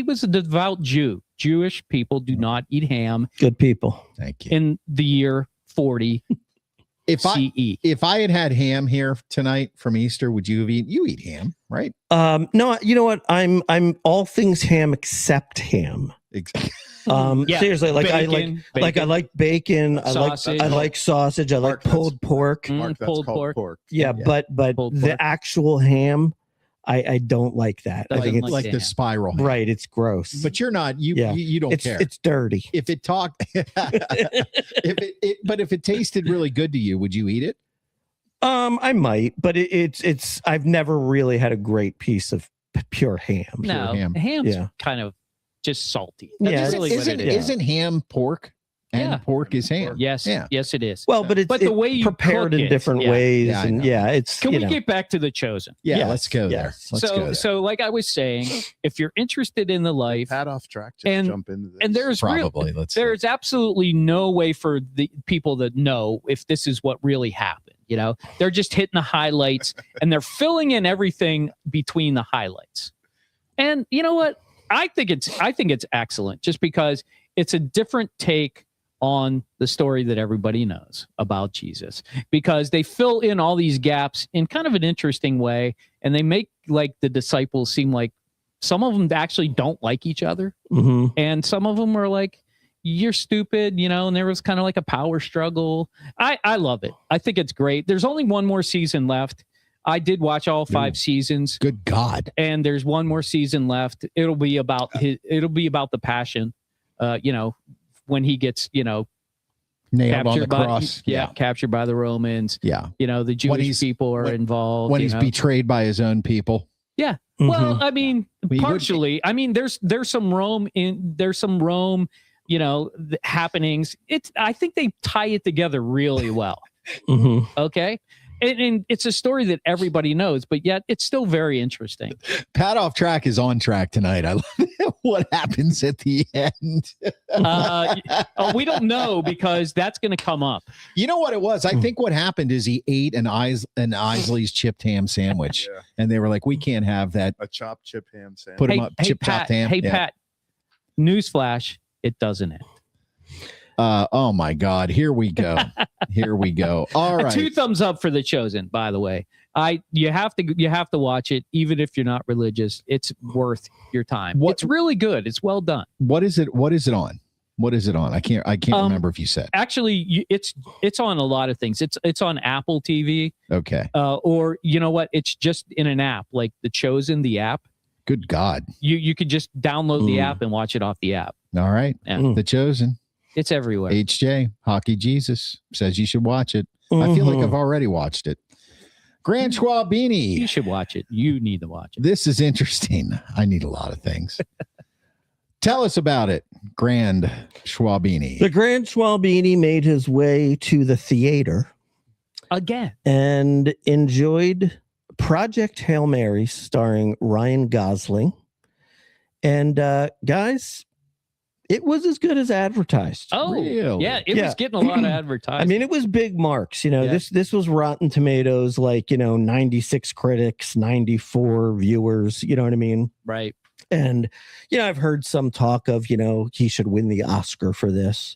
was a devout Jew. Jewish people do not eat ham Good people. Thank you. in the year 40 If I CE. if I had ham here tonight from Easter, would you have eaten? You eat ham, right? No, you know what? I'm all things ham except ham. Exactly. Yeah, Seriously, like I Bacon, like bacon. Sausage. I like sausage. I like Mark, that's- pulled pork. Mm, Mark, that's pulled called pork. Yeah, Yeah. but Pulled the pork. actual ham, I don't like that. I Doesn't think it's like like the ham. spiral ham. right. It's gross. But you're not. Yeah. You don't it's care. it's dirty. If it talked, if it tasted really good to you, would you eat it? I might, but it's. I've never really had a great piece of pure ham. No, ham. ham's Yeah. kind of just salty. Yeah, That's it's- really what isn't it is. isn't ham pork? And Yeah. pork is ham. Yes, Yeah. yes, it is. Well, but it's But the way you prepared cook in it, different yeah. ways, Yeah, I and know. yeah, it's. Can you we know. get back to The Chosen? Yeah, Yes, let's go there. yes. Let's go there. So like I was saying, if you're interested in the life, Pat off track. Just And- jump into this. and there's Probably. Let's see. there's absolutely no way for the people to know if this is what really happened. You know, they're just hitting the highlights and they're filling in everything between the highlights. And you know what? I think it's excellent just because it's a different take on the story that everybody knows about Jesus, because they fill in all these gaps in kind of an interesting way, and they make like the disciples seem like some of them actually don't like each other, Mhm. and some of them are like, you're stupid, and there was kind of like a power struggle. I love it. I think it's great. There's only one more season left. I did watch all 5 seasons, Good God. and there's one more season left. It'll be about the passion, when he gets, Nailed on the captured by cross. captured by the Romans. Yeah. The Jewish people are involved. When he's betrayed by his own people. Yeah. Mhm. Well, I mean, He would partially. I mean, there's some Rome happenings. I think they tie it together really well. Mhm. Okay. And it's a story that everybody knows, but yet it's still very interesting. Pat Off Track is on track tonight. I love what happens at the end. We don't know, because that's going to come up. You know what it was? I think what happened is he ate an Isley's chipped ham sandwich, Yeah. and they were like, "We can't have that." A chopped chip ham sandwich. Put him up, chip chopped ham. Hey, Yeah. Pat, newsflash, it doesn't end. Oh my God! Here we go. Here we go. All right. 2 thumbs up for The Chosen, by the way. You have to watch it, even if you're not religious. It's worth your time. It's really good. It's well done. What is it? What is it on? What is it on? I can't remember if you said. Actually, it's on a lot of things. It's on Apple TV, Okay. or you know what? It's just in an app, like The Chosen, the app. Good God. You could just download the app and watch it off the app. All right. Yeah. The Chosen. It's everywhere. HJ, Hockey Jesus, says you should watch it. I feel like I've already watched it. Grand You Schwalbini. should watch it. You need to watch it. This is interesting. I need a lot of things. Tell us about it, Grand Schwalbini. The Grand Schwalbini made his way to the theater Again. and enjoyed Project Hail Mary starring Ryan Gosling. And guys, it was as good as advertised. Oh, Really? yeah. It was getting a lot of advertising. I mean, it was big marks. This was Rotten Tomatoes, 96 critics, 94 viewers. You know what I mean? right. And I've heard some talk of he should win the Oscar for this.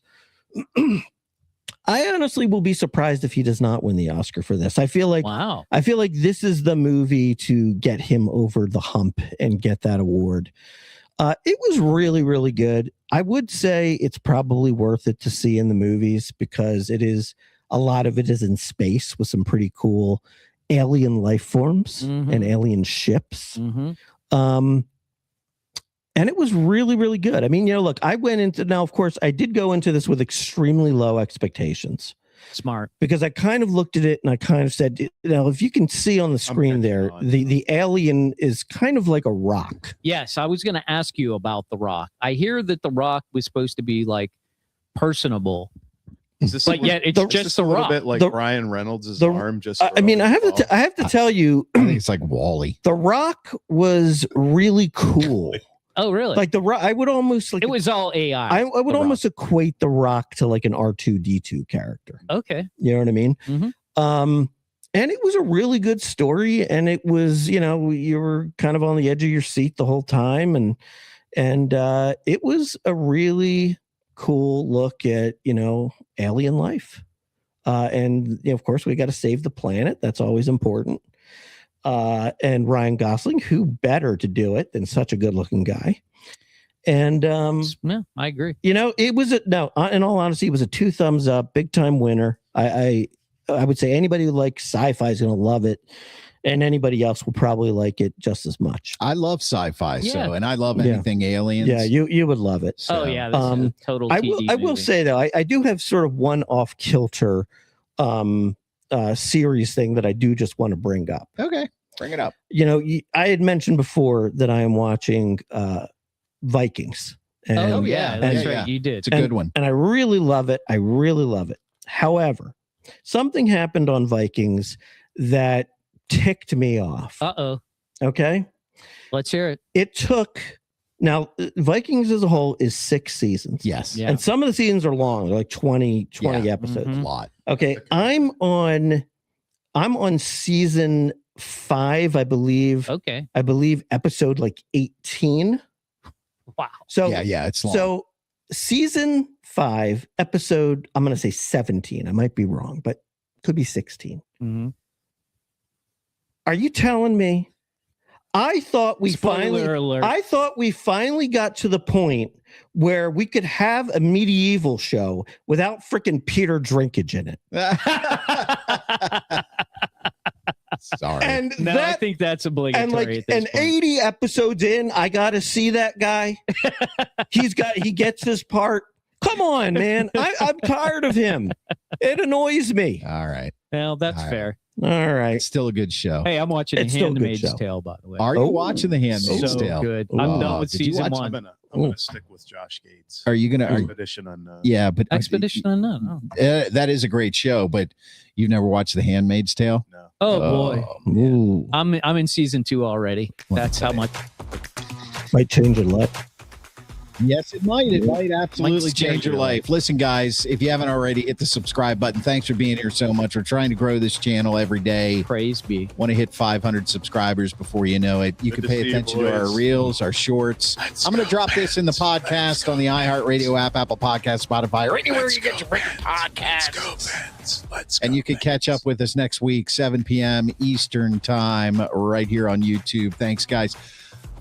I honestly will be surprised if he does not win the Oscar for this. I feel like Wow. this is the movie to get him over the hump and get that award. It was really, really good. I would say it's probably worth it to see in the movies, because a lot of it is in space with some pretty cool alien life forms and alien ships. Mm-hmm. And it was really, really good. I mean, look, of course, I did go into this with extremely low expectations, Smart. because I kind of looked at it and I kind of said, if you can see on the screen there, the alien is kind of like a rock. Yes, I was going to ask you about The Rock. I hear that The Rock was supposed to be like personable, Is this but yet it's is just this The a little Rock. bit like The- Ryan Reynolds' the- arm just I mean, I have to tell you, I think it's like Wall-E. The Rock was really cool. Oh, really? Like The Rock, I would almost it was all AI. I would The almost equate The Rock to like an R2-D2 character. Okay. You know what I mean? Mhm. And it was a really good story, and it was, you were kind of on the edge of your seat the whole time, and it was a really cool look at alien life. And of course, we got to save the planet. That's always important. And Ryan Gosling, who better to do it than such a good-looking guy? And Yeah, I agree. it was in all honesty, it was a 2 thumbs up, big time winner. I would say anybody who likes sci-fi is going to love it, and anybody else will probably like it just as much. I love sci-fi, Yeah. and I love Yeah. anything aliens. Yeah, you would love it. Oh, yeah. This is a total I TD will movie. say though, I do have sort of one off kilter series thing that I do just want to bring up. Okay, bring it up. I had mentioned before that I am watching Vikings. And, Oh, yeah. That's yeah, right. yeah. You did. It's a good one. and I really love it. I really love it. However, something happened on Vikings that ticked me off. Uh-oh. Okay. Let's hear it. It took, now Vikings as a whole is 6 seasons. Yes, Yeah. And some of the seasons are long, they're like 20 Yeah. episodes. Mhm. a lot. Okay. I'm on season 5, I believe. Okay. I believe episode like 18. Wow. So Yeah, it's long. So season 5, episode, I'm going to say 17. I might be wrong, but could be 16. Mhm. Are you telling me? I thought we Spoiler alert. I thought we finally got to the point where we could have a medieval show without freaking Peter Drinkage in it. Sorry. And No, I that, think that's and obligatory. like, at this and point. 80 episodes in, I got to see that guy. He gets his part. Come on, man. I'm tired of him. It annoys me. All right. Well, that's All right. fair. All right. It's still a good show. Hey, I'm watching It's The still a good Handmaid's show. Tale, by the way. Are you Oh, watching The Handmaid's So Tale? good. Oh, I'm done with did you season watch- I'm one. gonna stick with Josh Gates. Are you gonna? Expedition Unknown. Yeah, but Expedition Unknown. Oh, that is a great show. But you've never watched The Handmaid's Tale? No. oh boy. Ooh, I'm in season 2 already. That's how much. might change a lot. Yes, it might. It might absolutely Might change your life. Listen, guys, if you haven't already, hit the subscribe button. Thanks for being here so much. We're trying to grow this channel every day. Praise be. Want to hit 500 subscribers before you know it. You Good can to pay see you, attention to our boys. reels, our shorts. I'm going to drop this in the podcast on the iHeartRadio app, Apple Podcast, Spotify, or anywhere you get your freaking podcasts. Let's go, fans. Let's go. And you can catch up with us next week, 7 p.m. Eastern time, right here on YouTube. Thanks, guys.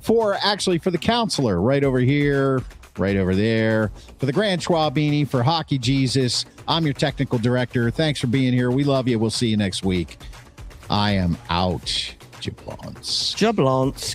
For the counselor, right over here, right over there, for the Grand Schwalbini, for Hockey Jesus, I'm your technical director. Thanks for being here. We love you. We'll see you next week. I am out. Jablons. Jablons.